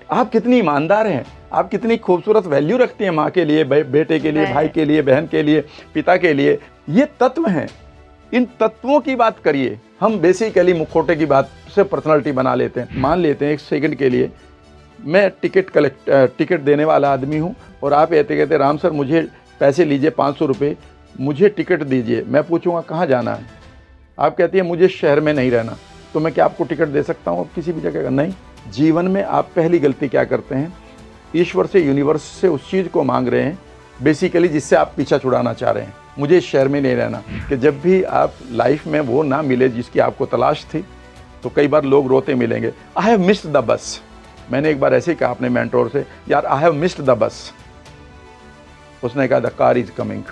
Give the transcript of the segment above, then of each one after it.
आप कितनी ईमानदार हैं, आप कितनी खूबसूरत वैल्यू रखती हैं माँ के लिए, बेटे के लिए, भाई के लिए, बहन के लिए, पिता के लिए। ये तत्व हैं, इन तत्वों की बात करिए। हम बेसिकली मुखौटे की बात से पर्सनालिटी बना लेते हैं। मान लेते हैं एक सेकंड के लिए मैं टिकट देने वाला आदमी हूँ और आप कहते राम सर मुझे पैसे लीजिए 500 रुपये, मुझे टिकट दीजिए। मैं पूछूंगा कहाँ जाना है, आप कहती है मुझे शहर में नहीं रहना, तो मैं क्या आपको टिकट दे सकता हूँ किसी भी जगह का? नहीं। जीवन में आप पहली गलती क्या करते हैं, ईश्वर से, यूनिवर्स से उस चीज़ को मांग रहे हैं बेसिकली जिससे आप पीछा छुड़ाना चाह रहे हैं। मुझे इस शहर में नहीं रहना, कि जब भी आप लाइफ में वो ना मिले जिसकी आपको तलाश थी, तो कई बार लोग रोते मिलेंगे, I have missed the bus. मैंने एक बार ऐसे ही कहा अपने मेंटोर से, यार I have missed the bus. उसने कहा द कार इज कमिंग।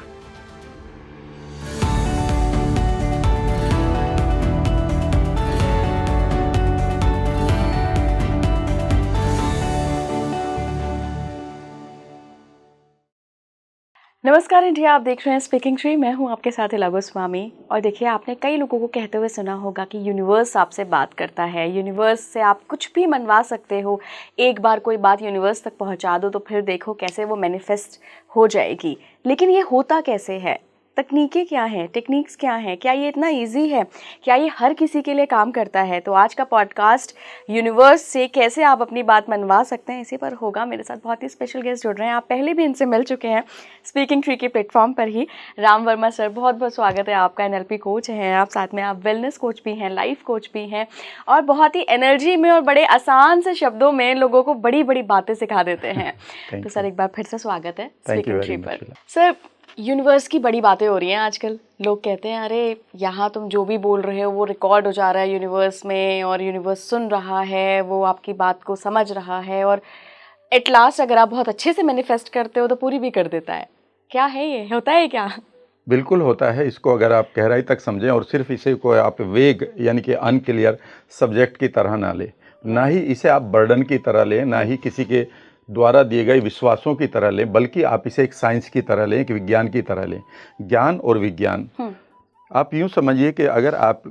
नमस्कार इंडिया, आप देख रहे हैं स्पीकिंग ट्री। मैं हूं आपके साथ इला गोस्वामी। और देखिए, आपने कई लोगों को कहते हुए सुना होगा कि यूनिवर्स आपसे बात करता है, यूनिवर्स से आप कुछ भी मनवा सकते हो। एक बार कोई बात यूनिवर्स तक पहुंचा दो तो फिर देखो कैसे वो मैनिफेस्ट हो जाएगी। लेकिन ये होता कैसे है? तकनीकें क्या हैं, टेक्निक्स क्या हैं? क्या ये इतना इजी है? क्या ये हर किसी के लिए काम करता है? तो आज का पॉडकास्ट यूनिवर्स से कैसे आप अपनी बात मनवा सकते हैं, इसी पर होगा। मेरे साथ बहुत ही स्पेशल गेस्ट जुड़ रहे हैं, आप पहले भी इनसे मिल चुके हैं स्पीकिंग ट्री के प्लेटफॉर्म पर ही। राम वर्मा सर, बहुत बहुत स्वागत है आपका। एनएलपी कोच हैं आप, साथ में आप वेलनेस कोच भी हैं, लाइफ कोच भी हैं, और बहुत ही एनर्जी में और बड़े आसान से शब्दों में लोगों को बड़ी बड़ी बातें सिखा देते हैं। तो सर, एक बार फिर से स्वागत है स्पीकिंग ट्री पर। सर, यूनिवर्स की बड़ी बातें हो रही हैं आजकल। लोग कहते हैं अरे यहाँ तुम जो भी बोल रहे हो वो रिकॉर्ड हो जा रहा है यूनिवर्स में, और यूनिवर्स सुन रहा है, वो आपकी बात को समझ रहा है, और एट लास्ट अगर आप बहुत अच्छे से मैनिफेस्ट करते हो तो पूरी भी कर देता है। क्या है ये, होता है क्या? बिल्कुल होता है। इसको अगर आप गहराई तक समझें और सिर्फ इसे को आप वेग यानी कि अनक्लियर सब्जेक्ट की तरह ना लें, ना ही इसे आप बर्डन की तरह लें, ना ही किसी के द्वारा दिए गए विश्वासों की तरह लें, बल्कि आप इसे एक साइंस की तरह लें, एक विज्ञान की तरह लें। ज्ञान और विज्ञान, आप यूँ समझिए कि अगर आप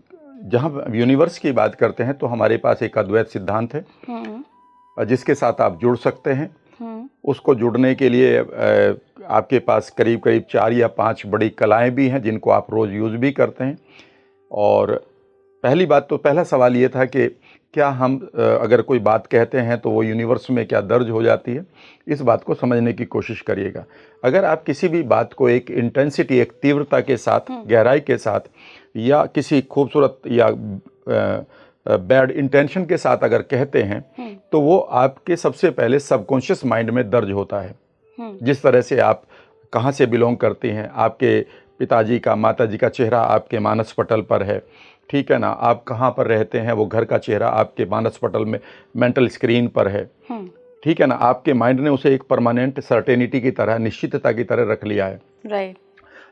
जहाँ यूनिवर्स की बात करते हैं तो हमारे पास एक अद्वैत सिद्धांत है जिसके साथ आप जुड़ सकते हैं। उसको जुड़ने के लिए आपके पास करीब करीब 4 या 5 बड़ी कलाएं भी हैं जिनको आप रोज़ यूज़ भी करते हैं। और पहली बात तो पहला सवाल ये था कि क्या हम अगर कोई बात कहते हैं तो वो यूनिवर्स में क्या दर्ज हो जाती है? इस बात को समझने की कोशिश करिएगा। अगर आप किसी भी बात को एक इंटेंसिटी, एक तीव्रता के साथ, गहराई के साथ, या किसी खूबसूरत या बैड इंटेंशन के साथ अगर कहते हैं तो वो आपके सबसे पहले सबकॉन्शियस माइंड में दर्ज होता है। जिस तरह से आप कहाँ से बिलोंग करती हैं, आपके पिताजी का, माताजी का चेहरा आपके मानस पटल पर है, ठीक है ना। आप कहाँ पर रहते हैं, वो घर का चेहरा आपके मानस पटल में, मेंटल स्क्रीन पर है, ठीक है ना। आपके माइंड ने उसे एक परमानेंट सर्टेनिटी की तरह, निश्चितता की तरह रख लिया है। राइट।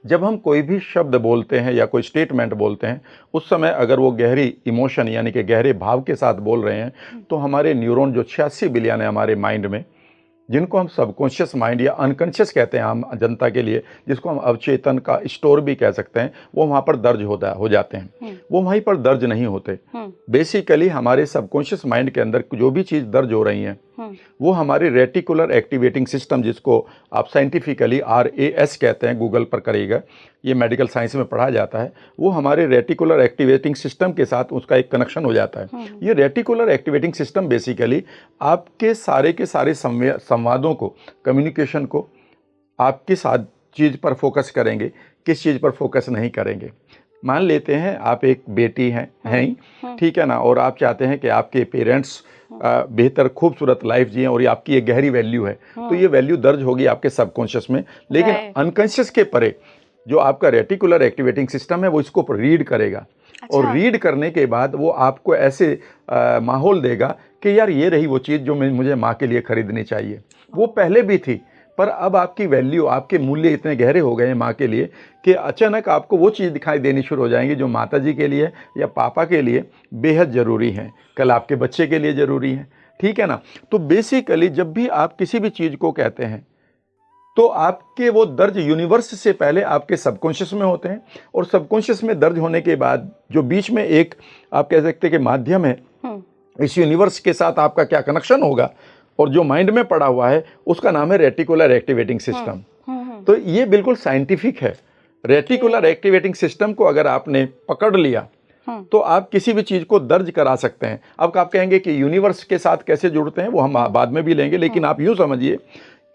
जब हम कोई भी शब्द बोलते हैं या कोई स्टेटमेंट बोलते हैं, उस समय अगर वो गहरी इमोशन यानी कि गहरे भाव के साथ बोल रहे हैं, तो हमारे न्यूरॉन जो 86 बिलियन है हमारे माइंड में, जिनको हम सबकॉन्शियस माइंड या अनकॉन्शियस कहते हैं आम जनता के लिए, जिसको हम अवचेतन का स्टोर भी कह सकते हैं, वो वहाँ पर दर्ज हो जाते हैं। वो वहीं पर दर्ज नहीं होते। बेसिकली हमारे सबकॉन्शियस माइंड के अंदर जो भी चीज़ दर्ज हो रही हैं वो हमारे रेटिकुलर एक्टिवेटिंग सिस्टम, जिसको आप साइंटिफिकली RAS कहते हैं, गूगल पर करिएगा, ये मेडिकल साइंस में पढ़ा जाता है, वो हमारे रेटिकुलर एक्टिवेटिंग सिस्टम के साथ उसका एक कनेक्शन हो जाता है। ये रेटिकुलर एक्टिवेटिंग सिस्टम बेसिकली आपके सारे के सारे संवादों को, कम्युनिकेशन को आप किस चीज़ पर फोकस करेंगे, किस चीज़ पर फोकस नहीं करेंगे। मान लेते हैं आप एक बेटी हैं ही, ठीक है ना, और आप चाहते हैं कि आपके पेरेंट्स बेहतर खूबसूरत लाइफ जिए, और ये आपकी एक गहरी वैल्यू है, तो ये वैल्यू दर्ज होगी आपके सबकॉन्शियस में। लेकिन अनकॉन्शियस के परे जो आपका रेटिकुलर एक्टिवेटिंग सिस्टम है वो इसको रीड करेगा। और रीड करने के बाद वो आपको ऐसे माहौल देगा कि यार ये रही वो चीज़ जो मुझे माँ के लिए खरीदनी चाहिए। वो पहले भी थी, पर अब आपकी वैल्यू, आपके मूल्य इतने गहरे हो गए हैं माँ के लिए कि अचानक आपको वो चीज़ दिखाई देनी शुरू हो जाएंगी जो माता जी के लिए या पापा के लिए बेहद ज़रूरी है, कल आपके बच्चे के लिए ज़रूरी है, ठीक है ना। तो बेसिकली जब भी आप किसी भी चीज़ को कहते हैं तो आपके वो दर्ज यूनिवर्स से पहले आपके सबकॉन्शियस में होते हैं, और सबकॉन्शियस में दर्ज होने के बाद जो बीच में एक आप कह सकते हैं कि माध्यम है, इस यूनिवर्स के साथ आपका क्या कनेक्शन होगा, और जो माइंड में पड़ा हुआ है उसका नाम है रेटिकुलर एक्टिवेटिंग सिस्टम। तो ये बिल्कुल साइंटिफिक है। रेटिकुलर एक्टिवेटिंग सिस्टम को अगर आपने पकड़ लिया तो आप किसी भी चीज को दर्ज करा सकते हैं। अब आप कहेंगे कि यूनिवर्स के साथ कैसे जुड़ते हैं, वो हम बाद में भी लेंगे, लेकिन आप यूं समझिए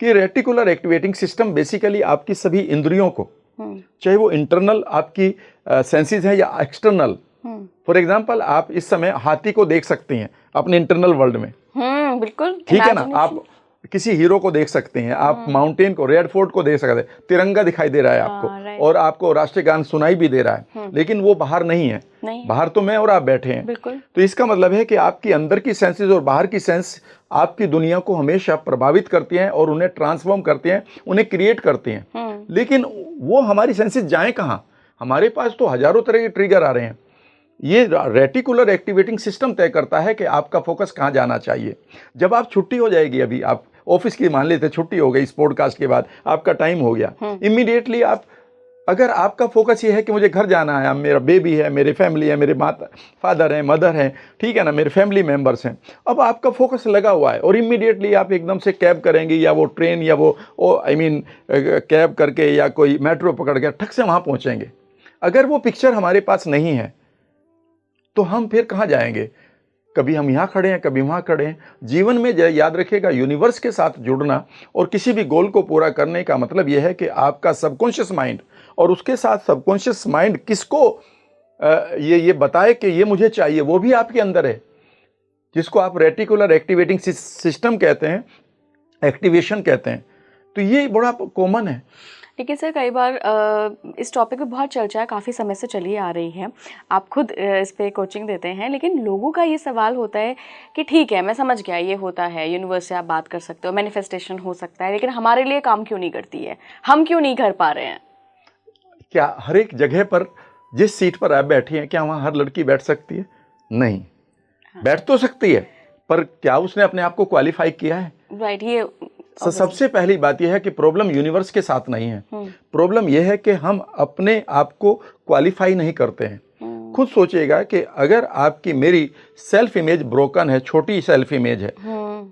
कि रेटिकुलर एक्टिवेटिंग सिस्टम बेसिकली आपकी सभी इंद्रियों को, चाहे वो इंटरनल आपकी सेंसेस है या एक्सटर्नल, फॉर एग्जाम्पल आप इस समय हाथी को देख सकती हैं अपने इंटरनल वर्ल्ड में, बिल्कुल, ठीक है ना। आप किसी हीरो को देख सकते हैं, आप माउंटेन को, रेड फोर्ट को देख सकते हैं, तिरंगा दिखाई दे रहा है आपको, और आपको राष्ट्रीय गान सुनाई भी दे रहा है, लेकिन वो बाहर नहीं है, बाहर तो मैं और आप बैठे हैं। तो इसका मतलब है कि आपकी अंदर की सेंसेस और बाहर की सेंस आपकी दुनिया को हमेशा प्रभावित करती हैं और उन्हें ट्रांसफॉर्म करती हैं, उन्हें क्रिएट करती हैं। लेकिन वो हमारी सेंसेस जाएं कहाँ? हमारे पास तो हजारों तरह के ट्रिगर आ रहे हैं। ये रेटिकुलर एक्टिवेटिंग सिस्टम तय करता है कि आपका फोकस कहाँ जाना चाहिए। जब आप छुट्टी हो जाएगी, अभी आप ऑफिस की मान लेते छुट्टी हो गई, इस पॉडकास्ट के बाद आपका टाइम हो गया, इमीडिएटली आप, अगर आपका फोकस ये है कि मुझे घर जाना है, मेरा बेबी है, मेरी फैमिली है, मेरे फादर हैं, मदर हैं, ठीक है ना, मेरे फैमिली मेंबर्स हैं, अब आपका फोकस लगा हुआ है और इमीडिएटली आप एकदम से कैब करेंगे या वो ट्रेन या वो कैब करके या कोई मेट्रो पकड़ के ठक से वहाँ पहुँचेंगे। अगर वो पिक्चर हमारे पास नहीं है तो हम फिर कहाँ जाएंगे? कभी हम यहाँ खड़े हैं, कभी वहाँ खड़े हैं। जीवन में याद रखिएगा, यूनिवर्स के साथ जुड़ना और किसी भी गोल को पूरा करने का मतलब यह है कि आपका सबकॉन्शियस माइंड और उसके साथ सबकॉन्शियस माइंड किसको ये बताए कि ये मुझे चाहिए, वो भी आपके अंदर है, जिसको आप रेटिकुलर एक्टिवेटिंग सिस्टम कहते हैं, एक्टिवेशन कहते हैं। तो ये बड़ा कॉमन है। लेकिन सर कई बार इस टॉपिक पे बहुत चर्चा काफ़ी समय से चली आ रही है, आप खुद इस पे कोचिंग देते हैं, लेकिन लोगों का ये सवाल होता है कि ठीक है मैं समझ गया ये होता है, यूनिवर्स से आप बात कर सकते हो, मैनिफेस्टेशन हो सकता है, लेकिन हमारे लिए काम क्यों नहीं करती है, हम क्यों नहीं कर पा रहे हैं? क्या हर एक जगह पर, जिस सीट पर आप बैठी हैं, क्या वहाँ हर लड़की बैठ सकती है? नहीं। बैठ तो सकती है, पर क्या उसने अपने आप को क्वालिफाई किया है? राइट, ये सबसे पहली बात यह है कि प्रॉब्लम यूनिवर्स के साथ नहीं है, प्रॉब्लम यह है कि हम अपने आप को क्वालिफाई नहीं करते हैं। खुद सोचिएगा कि अगर आपकी, मेरी सेल्फ इमेज ब्रोकन है, छोटी सेल्फ इमेज है,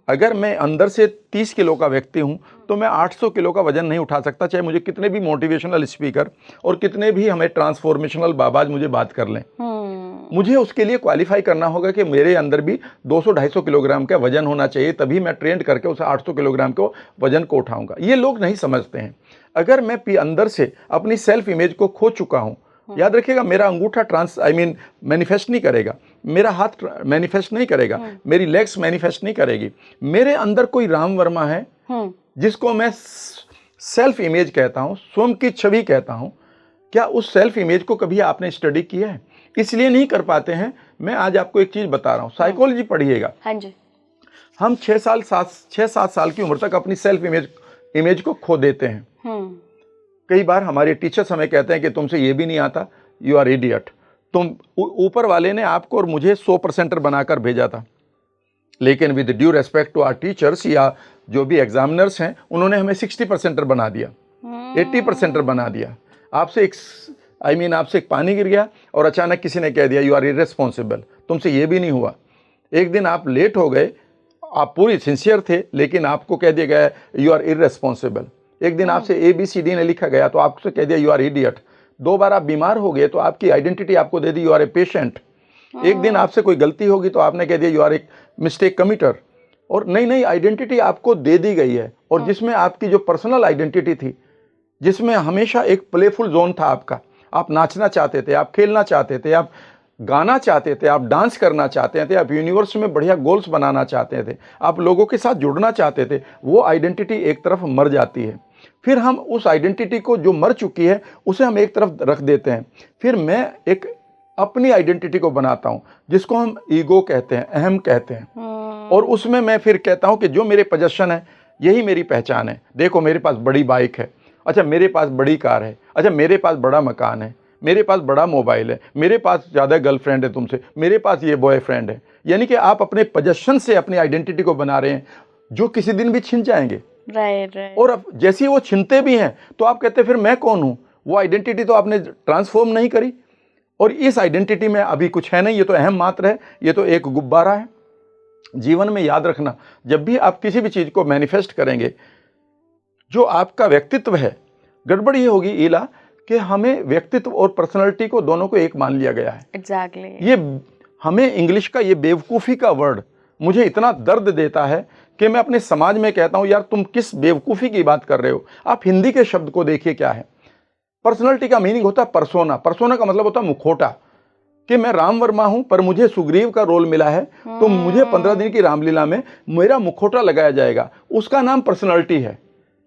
अगर मैं अंदर से 30 किलो का व्यक्ति हूं तो मैं 800 किलो का वजन नहीं उठा सकता, चाहे मुझे कितने भी मोटिवेशनल स्पीकर और कितने भी हमें ट्रांसफॉर्मेशनल बाबाज मुझे बात कर लें। मुझे उसके लिए क्वालिफाई करना होगा कि मेरे अंदर भी 200-250 किलोग्राम का वजन होना चाहिए, तभी मैं ट्रेंड करके उस 800 किलोग्राम को वजन को उठाऊंगा। ये लोग नहीं समझते हैं। अगर मैं अंदर से अपनी सेल्फ इमेज को खो चुका हूं, याद रखिएगा, मेरा अंगूठा मैनिफेस्ट नहीं करेगा, मेरा हाथ मैनिफेस्ट नहीं करेगा, मेरी लेग्स मैनिफेस्ट नहीं करेगी। मेरे अंदर कोई राम वर्मा है जिसको मैं सेल्फ इमेज कहता हूं, स्वयं की छवि कहता हूं। क्या उस सेल्फ इमेज को कभी आपने स्टडी किया है? इसलिए नहीं कर पाते हैं। मैं आज आपको एक चीज बता रहा हूं, साइकोलॉजी पढ़िएगा। हाँ जी। हम 6-7 साल की उम्र तक अपनी सेल्फ इमेज को खो देते हैं। कई बार हमारे टीचर्स हमें कहते हैं कि तुमसे ये भी नहीं आता, यू आर इडियट। तुम, ऊपर वाले ने आपको और मुझे 100% बनाकर भेजा था, लेकिन with due respect to our teachers या जो भी एग्जामिनर्स हैं, उन्होंने हमें 60% बना दिया, 80% बना दिया। आपसे आपसे एक पानी गिर गया और अचानक किसी ने कह दिया यू आर इररेस्पॉन्सिबल, तुमसे ये भी नहीं हुआ। एक दिन आप लेट हो गए, आप पूरी सिंसियर थे, लेकिन आपको कह दिया गया यू आर इररेस्पॉन्सिबल। एक दिन आपसे ABCD ने लिखा गया तो आपसे कह दिया यू आर इडियट। 2 बार आप बीमार हो गए तो आपकी आइडेंटिटी आपको दे दी यू आर ए पेशेंट। एक दिन आपसे कोई गलती होगी तो आपने कह दिया यू आर ए मिस्टेक कमिटर। और नई नई आइडेंटिटी आपको दे दी गई है, और जिसमें आपकी जो पर्सनल आइडेंटिटी थी, जिसमें हमेशा एक प्लेफुल जोन था आपका, आप नाचना चाहते थे, आप खेलना चाहते थे, आप गाना चाहते थे, आप डांस करना चाहते थे, आप यूनिवर्स में बढ़िया गोल्स बनाना चाहते थे, आप लोगों के साथ जुड़ना चाहते थे, वो आइडेंटिटी एक तरफ मर जाती है। फिर हम उस आइडेंटिटी को जो मर चुकी है उसे हम एक तरफ रख देते हैं। फिर मैं एक अपनी आइडेंटिटी को बनाता हूं, जिसको हम ईगो कहते हैं, अहम कहते हैं। और उसमें मैं फिर कहता हूं कि जो मेरे पोजीशन है यही मेरी पहचान है। देखो मेरे पास बड़ी बाइक है, अच्छा मेरे पास बड़ी कार है, अच्छा मेरे पास बड़ा मकान है, मेरे पास बड़ा मोबाइल है, मेरे पास ज़्यादा गर्लफ्रेंड है तुमसे, मेरे पास ये बॉयफ्रेंड है। यानी कि आप अपने पोजीशन से अपनी आइडेंटिटी को बना रहे हैं, जो किसी दिन भी छिन जाएंगे। राइट। और अब जैसे ही वो छिनते भी हैं तो आप कहते हैं फिर मैं कौन हूं? वो आइडेंटिटी तो आपने ट्रांसफॉर्म नहीं करी, और इस आइडेंटिटी में अभी कुछ है नहीं, ये तो अहम मात्र है, ये तो एक गुब्बारा है। जीवन में याद रखना, जब भी आप किसी भी चीज़ को मैनिफेस्ट करेंगे, जो आपका व्यक्तित्व है, गड़बड़ ये होगी ईला कि हमें व्यक्तित्व और पर्सनैलिटी को दोनों को एक मान लिया गया है। एग्जैक्टली। ये हमें इंग्लिश का ये बेवकूफ़ी का वर्ड मुझे इतना दर्द देता है कि मैं अपने समाज में कहता हूँ, यार तुम किस बेवकूफ़ी की बात कर रहे हो। आप हिंदी के शब्द को देखिए क्या है। पर्सनैलिटी का मीनिंग होता है परसोना। परसोना का मतलब होता है मुखौटा, कि मैं राम वर्मा हूं पर मुझे सुग्रीव का रोल मिला है, तो मुझे 15 दिन की रामलीला में मेरा मुखौटा लगाया जाएगा, उसका नाम पर्सनालिटी है।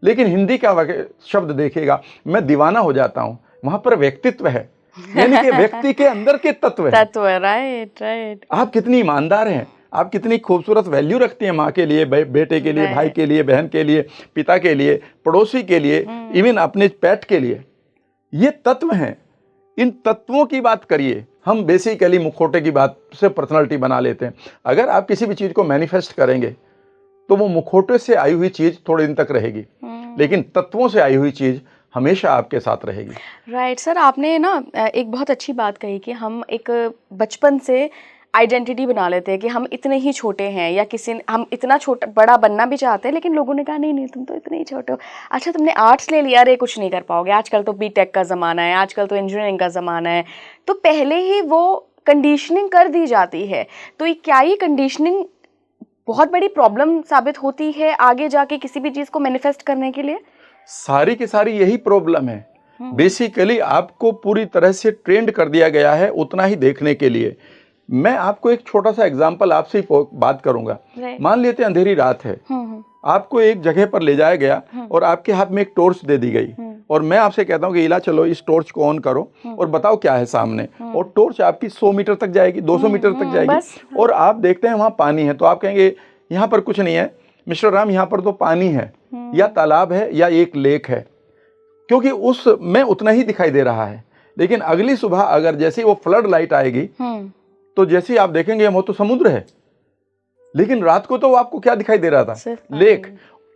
लेकिन हिंदी का शब्द देखिएगा, मैं दीवाना हो जाता हूं, वहां पर व्यक्तित्व है, यानी कि व्यक्ति के अंदर के तत्व है। Right right. आप कितनी ईमानदार हैं, आप कितनी खूबसूरत वैल्यू रखती हैं माँ के लिए, बेटे के लिए, भाई के लिए, बहन के लिए, पिता के लिए, पड़ोसी के लिए, इवन अपने पेट के लिए। ये तत्व हैं, इन तत्वों की बात करिए। हम बेसिकली मुखौटे की बात से पर्सनालिटी बना लेते हैं। अगर आप किसी भी चीज़ को मैनिफेस्ट करेंगे तो वो मुखौटे से आई हुई चीज़ थोड़े दिन तक रहेगी, लेकिन तत्वों से आई हुई चीज़ हमेशा आपके साथ रहेगी। राइट सर, आपने ना एक बहुत अच्छी बात कही कि हम एक बचपन से आइडेंटिटी बना लेते हैं कि हम इतने ही छोटे हैं, या हम इतना छोटा बड़ा बनना भी चाहते हैं, लेकिन लोगों ने कहा नहीं नहीं तुम तो इतने ही छोटे हो। अच्छा तुमने आर्ट्स ले लिया, अरे कुछ नहीं कर पाओगे, आजकल तो बीटेक का ज़माना है, आजकल तो इंजीनियरिंग का ज़माना है। तो पहले ही वो कंडीशनिंग कर दी जाती है। तो क्या ये कंडीशनिंग बहुत बड़ी प्रॉब्लम साबित होती है आगे जाके किसी भी चीज़ को मैनिफेस्ट करने के लिए? सारी की सारी यही प्रॉब्लम है। बेसिकली आपको पूरी तरह से ट्रेंड कर दिया गया है उतना ही देखने के लिए। मैं आपको एक छोटा सा एग्जांपल आपसे ही बात करूंगा। मान लेते हैं अंधेरी रात है, आपको एक जगह पर ले जाया गया और आपके हाथ में एक टॉर्च दे दी गई, और मैं आपसे कहता हूं कि इला चलो इस टॉर्च को ऑन करो और बताओ क्या है सामने, और टॉर्च आपकी 100 मीटर तक जाएगी, 200 मीटर तक जाएगी, और आप देखते हैं वहां पानी है, तो आप कहेंगे यहाँ पर कुछ नहीं है मिस्टर राम, यहाँ पर तो पानी है या तालाब है या एक लेक है, क्योंकि उस में उतना ही दिखाई दे रहा है। लेकिन अगली सुबह अगर जैसे वो फ्लड लाइट आएगी तो जैसे आप देखेंगे वो तो समुद्र है, लेकिन रात को तो आपको क्या दिखाई दे रहा था? लेक।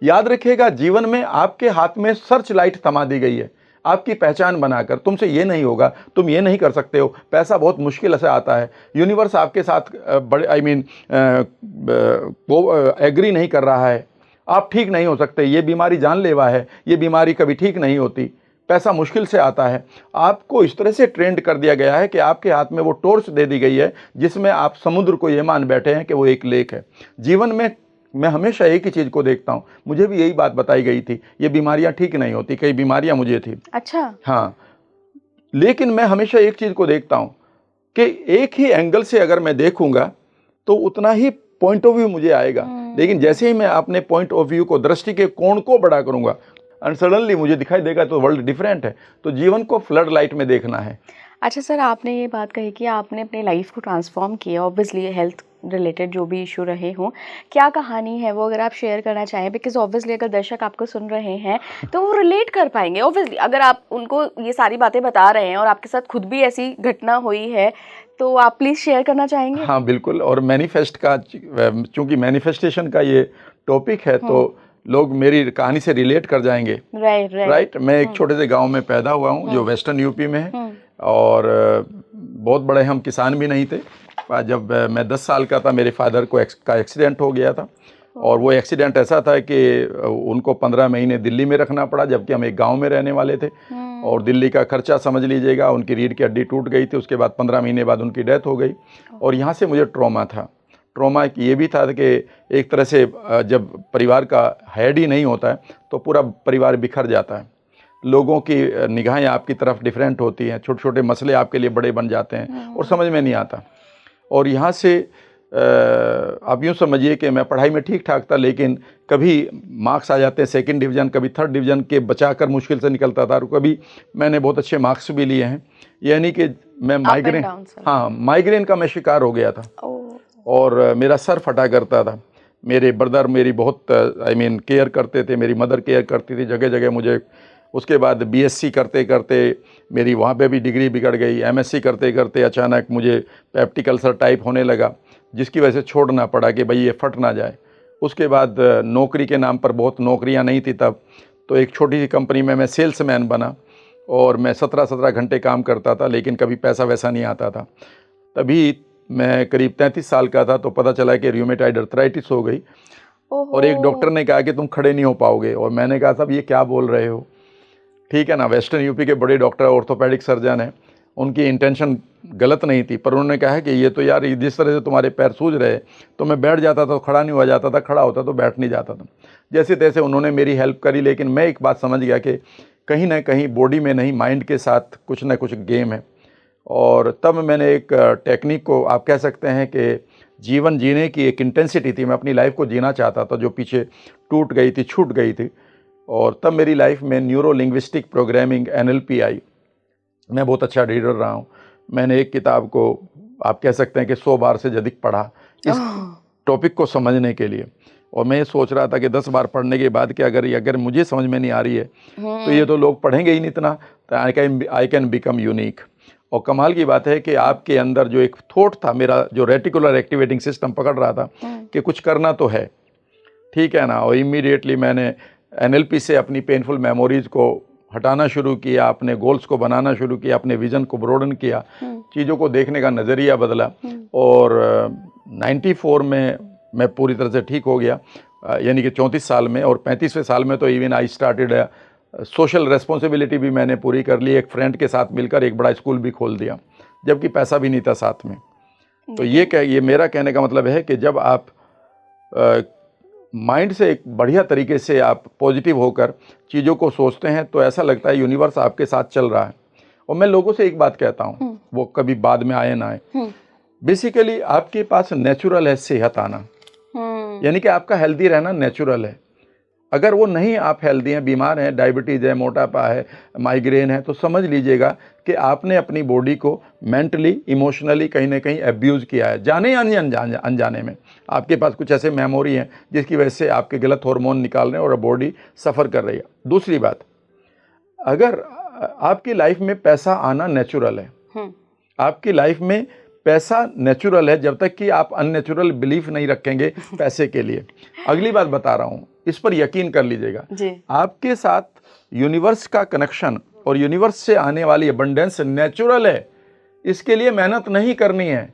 याद रखिएगा, जीवन में आपके हाथ में सर्च लाइट थमा दी गई है आपकी पहचान बनाकर। तुमसे ये नहीं होगा, तुम ये नहीं कर सकते हो, पैसा बहुत मुश्किल से आता है, यूनिवर्स आपके साथ बड़े वो एग्री नहीं कर रहा है, आप ठीक नहीं हो सकते, ये बीमारी जानलेवा है, ये बीमारी कभी ठीक नहीं होती, पैसा मुश्किल से आता है। आपको इस तरह से ट्रेंड कर दिया गया है कि आपके हाथ में वो टॉर्च दे दी गई है जिसमें आप समुद्र को ये मान बैठे हैं कि वो एक लेक है। जीवन में मैं हमेशा एक ही चीज़ को देखता हूँ, मुझे भी यही बात बताई गई थी, ये बीमारियाँ ठीक नहीं होती, कई बीमारियाँ मुझे थी। अच्छा। हाँ, लेकिन मैं हमेशा एक चीज़ को देखता हूँ कि एक ही एंगल से अगर मैं देखूंगा तो उतना ही पॉइंट ऑफ व्यू मुझे आएगा, लेकिन जैसे ही मैं अपने पॉइंट ऑफ व्यू को, दृष्टि के कोण को बड़ा करूंगा, एंड सडनली मुझे दिखाई देगा तो वर्ल्ड डिफरेंट है। तो जीवन को फ्लड लाइट में देखना है। अच्छा सर, आपने ये बात कही कि आपने अपने लाइफ को ट्रांसफॉर्म किया, ऑब्वियसली हेल्थ रिलेटेड जो भी इशू रहे हों, क्या कहानी है वो अगर आप शेयर करना चाहें? बिकॉज ऑब्वियसली अगर दर्शक आपको सुन रहे हैं तो वो रिलेट कर पाएंगे। ऑब्वियसली अगर आप उनको ये सारी बातें बता रहे हैं और आपके साथ खुद भी ऐसी घटना हुई है तो आप प्लीज़ शेयर करना चाहेंगे? हाँ बिल्कुल, और मैनिफेस्ट का, चूँकि मैनिफेस्टेशन का ये टॉपिक है तो लोग मेरी कहानी से रिलेट कर जाएंगे। राइट। मैं एक छोटे से गांव में पैदा हुआ हूं जो वेस्टर्न यूपी में है, और बहुत बड़े हम किसान भी नहीं थे। जब मैं 10 साल का था मेरे फादर को एक्सीडेंट हो गया था, और वो एक्सीडेंट ऐसा था कि उनको 15 महीने दिल्ली में रखना पड़ा, जबकि हम एक गांव में रहने वाले थे। और दिल्ली का खर्चा समझ लीजिएगा, उनकी रीढ़ की हड्डी टूट गई थी, उसके बाद 15 महीने बाद उनकी डेथ हो गई। और यहाँ से मुझे ट्रॉमा था। ट्रॉमा ये भी था कि एक तरह से जब परिवार का हेड ही नहीं होता है तो पूरा परिवार बिखर जाता है, लोगों की निगाहें आपकी तरफ डिफरेंट होती हैं, छोटे छोटे मसले आपके लिए बड़े बन जाते हैं और समझ में नहीं आता। और यहाँ से आप यूँ समझिए कि मैं पढ़ाई में ठीक ठाक था, लेकिन कभी मार्क्स आ जाते हैं 2nd डिवीज़न, कभी 3rd डिवीज़न के बचाकर मुश्किल से निकलता था, और कभी मैंने बहुत अच्छे मार्क्स भी लिए हैं। यानी कि मैं माइग्रेन का मैं शिकार हो गया था, और मेरा सर फटा करता था। मेरे ब्रदर मेरी बहुत केयर करते थे, मेरी मदर केयर करती थी जगह जगह मुझे। उसके बाद बीएससी करते करते मेरी वहाँ पे भी डिग्री बिगड़ गई। एमएससी करते करते अचानक मुझे पेप्टिक अल्सर टाइप होने लगा, जिसकी वजह से छोड़ना पड़ा कि भाई ये फट ना जाए। उसके बाद नौकरी के नाम पर, बहुत नौकरियाँ नहीं थी तब, तो एक छोटी सी कंपनी में मैं सेल्समैन बना, और मैं 17-17 घंटे काम करता था, लेकिन कभी पैसा वैसा नहीं आता था। तभी मैं करीब 33 साल का था तो पता चला कि रूमेटॉइड अर्थराइटिस हो गई और एक डॉक्टर ने कहा कि तुम खड़े नहीं हो पाओगे। और मैंने कहा साहब ये क्या बोल रहे हो, ठीक है ना, वेस्टर्न यूपी के बड़े डॉक्टर ऑर्थोपेडिक सर्जन हैं, उनकी इंटेंशन गलत नहीं थी, पर उन्होंने कहा कि ये तो यार जिस तरह से तुम्हारे पैर सूज रहे तो मैं बैठ जाता था तो खड़ा नहीं हुआ जाता था, खड़ा होता तो बैठ नहीं जाता था। जैसे तैसे उन्होंने मेरी हेल्प करी, लेकिन मैं एक बात समझ गया कि कहीं ना कहीं बॉडी में नहीं माइंड के साथ कुछ ना कुछ गेम है। और तब मैंने एक टेक्निक को आप कह सकते हैं कि जीवन जीने की एक इंटेंसिटी थी, मैं अपनी लाइफ को जीना चाहता था जो पीछे टूट गई थी, छूट गई थी। और तब मेरी लाइफ में न्यूरो लिंग्विस्टिक प्रोग्रामिंग NLP आई। मैं बहुत अच्छा रीडर रहा हूँ। मैंने एक किताब को आप कह सकते हैं कि 100 बार से अधिक पढ़ा इस टॉपिक को समझने के लिए। और मैं ये सोच रहा था कि 10 बार पढ़ने के बाद कि अगर मुझे समझ में नहीं आ रही है तो ये तो लोग पढ़ेंगे ही नहीं इतना, तो आई कैन बिकम यूनिक। और कमाल की बात है कि आपके अंदर जो एक थॉट था, मेरा जो रेटिकुलर एक्टिवेटिंग सिस्टम पकड़ रहा था कि कुछ करना तो है, ठीक है ना, और इमीडिएटली मैंने NLP से अपनी पेनफुल मेमोरीज को हटाना शुरू किया, अपने गोल्स को बनाना शुरू किया, अपने विजन को ब्रॉडन किया, चीज़ों को देखने का नज़रिया बदला। और 94 में मैं पूरी तरह से ठीक हो गया, यानी कि 34 साल में। और 35वें साल में तो even I started social responsibility भी मैंने पूरी कर ली। एक फ्रेंड के साथ मिलकर एक बड़ा स्कूल भी खोल दिया, जबकि पैसा भी नहीं था साथ में। तो ये मेरा कहने का मतलब है कि जब आप माइंड से एक बढ़िया तरीके से आप पॉजिटिव होकर चीज़ों को सोचते हैं तो ऐसा लगता है यूनिवर्स आपके साथ चल रहा है। और मैं लोगों से एक बात कहता हूँ, वो कभी बाद में आए ना आए, बेसिकली आपके पास नेचुरल है सेहत आना, यानी कि आपका हेल्दी रहना नेचुरल है। अगर वो नहीं, आप हेल्दी हैं, बीमार हैं, डायबिटीज़ है, मोटापा है, माइग्रेन है, तो समझ लीजिएगा कि आपने अपनी बॉडी को मेंटली इमोशनली कहीं ना कहीं एब्यूज़ किया है, जाने या अनजाने में। आपके पास कुछ ऐसे मेमोरी हैं जिसकी वजह से आपके गलत हार्मोन निकाल रहे हैं और बॉडी सफ़र कर रही है। दूसरी बात, अगर आपकी लाइफ में पैसा आना नेचुरल है, आपकी लाइफ में पैसा नेचुरल है जब तक कि आप अननेचुरल बिलीफ नहीं रखेंगे पैसे के लिए। अगली बात बता रहा हूँ, इस पर यकीन कर लीजिएगा, आपके साथ यूनिवर्स का कनेक्शन और यूनिवर्स से आने वाली अबंडेंस नेचुरल है। इसके लिए मेहनत नहीं करनी है।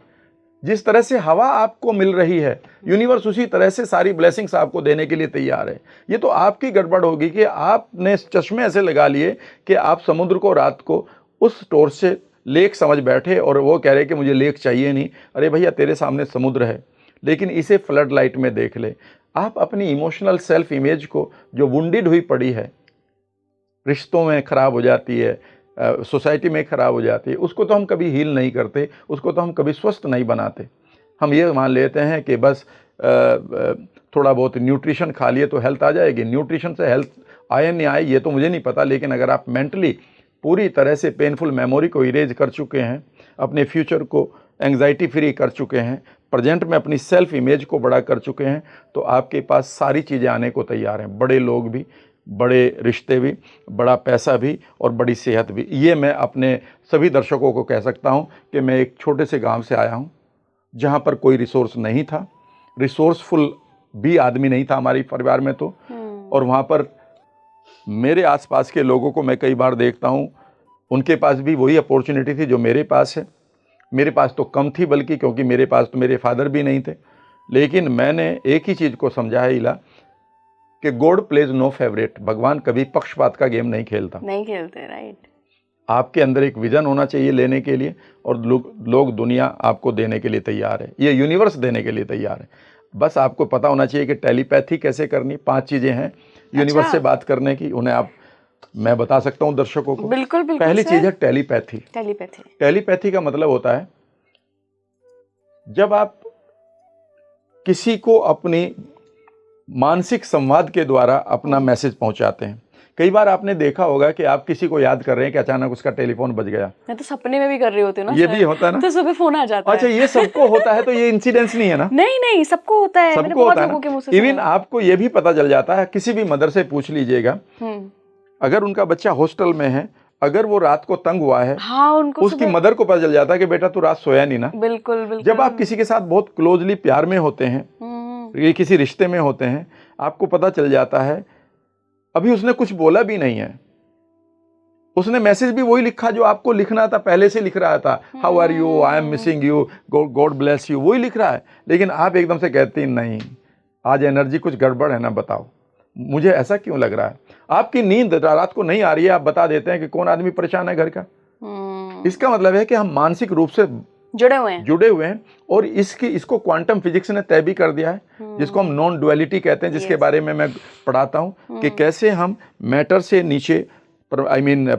जिस तरह से हवा आपको मिल रही है, यूनिवर्स उसी तरह से सारी ब्लेसिंग्स आपको देने के लिए तैयार है। ये तो आपकी गड़बड़ होगी कि आपने चश्मे ऐसे लगा लिए कि आप समुद्र को रात को उस टोर से लेक समझ बैठे और वो कह रहे कि मुझे लेक चाहिए नहीं। अरे भैया, तेरे सामने समुद्र है, लेकिन इसे फ्लड लाइट में देख ले। आप अपनी इमोशनल सेल्फ इमेज को जो वुंडेड हुई पड़ी है, रिश्तों में ख़राब हो जाती है, सोसाइटी में ख़राब हो जाती है, उसको तो हम कभी हील नहीं करते, उसको तो हम कभी स्वस्थ नहीं बनाते। हम ये मान लेते हैं कि बस थोड़ा बहुत न्यूट्रिशन खा लिए तो हेल्थ आ जाएगी। न्यूट्रिशन से हेल्थ आए नहीं आए ये तो मुझे नहीं पता, लेकिन अगर आप मेंटली पूरी तरह से पेनफुल मेमोरी को इरेज कर चुके हैं, अपने फ्यूचर को एंग्जाइटी फ्री कर चुके हैं, प्रेजेंट में अपनी सेल्फ इमेज को बड़ा कर चुके हैं, तो आपके पास सारी चीज़ें आने को तैयार हैं। बड़े लोग भी, बड़े रिश्ते भी, बड़ा पैसा भी और बड़ी सेहत भी। ये मैं अपने सभी दर्शकों को कह सकता हूँ कि मैं एक छोटे से गांव से आया हूँ जहाँ पर कोई रिसोर्स नहीं था, रिसोर्सफुल भी आदमी नहीं था हमारे परिवार में तो। और वहाँ पर मेरे आसपास के लोगों को मैं कई बार देखता हूँ, उनके पास भी वही अपॉर्चुनिटी थी जो मेरे पास है। मेरे पास तो कम थी, बल्कि क्योंकि मेरे पास तो मेरे फादर भी नहीं थे। लेकिन मैंने एक ही चीज़ को समझा है इला, कि गॉड प्लेज नो फेवरेट। भगवान कभी पक्षपात का गेम नहीं खेलते, राइट। आपके अंदर एक विजन होना चाहिए लेने के लिए, और लोग दुनिया आपको देने के लिए तैयार है, ये यूनिवर्स देने के लिए तैयार है। बस आपको पता होना चाहिए कि टेलीपैथी कैसे करनी। 5 चीज़ें हैं यूनिवर्स से बात करने की, उन्हें मैं बता सकता हूँ दर्शकों को। बिल्कुल पहली चीज़ है टेलीपैथी। टेलीपैथी का मतलब होता है जब आप किसी को अपनी मानसिक संवाद के द्वारा अपना मैसेज पहुंचाते हैं। कई बार आपने देखा होगा कि आप किसी को याद कर रहे हैं कि अचानक उसका टेलीफोन बज गया। मैं तो सपने में भी कर रही होती हूँ ना, ये भी होता है ना, तो सुबह फोन आ जाता है। अच्छा, ये सबको होता है, तो ये इंसिडेंस नहीं है ना? नहीं, सबको होता है, सबको होता है। इवन आपको ये भी पता चल जाता है, किसी भी मदर से पूछ लीजिएगा, अगर उनका बच्चा हॉस्टल में है, अगर वो रात को तंग हुआ है, उसकी मदर को पता चल जाता है कि बेटा तू रात सोया नहीं ना। बिल्कुल। जब आप किसी के साथ बहुत क्लोजली प्यार में होते हैं, ये किसी रिश्ते में होते हैं, आपको पता चल जाता है अभी उसने कुछ बोला भी नहीं है, उसने मैसेज भी वही लिखा जो आपको लिखना था, पहले से लिख रहा था, how are you, I am missing you, God bless you, वही लिख रहा है। लेकिन आप एकदम से कहती नहीं, आज एनर्जी कुछ गड़बड़ है ना, बताओ मुझे ऐसा क्यों लग रहा है। आपकी नींद रात को नहीं आ रही है, आप बता देते हैं कि कौन आदमी परेशान है घर का। इसका मतलब है कि हम मानसिक रूप से जुड़े हुए हैं। और इसको क्वांटम फिजिक्स ने तय भी कर दिया है, जिसको हम नॉन डुअलिटी कहते हैं, जिसके बारे में मैं पढ़ाता हूँ कि कैसे हम मैटर से नीचे, आई मीन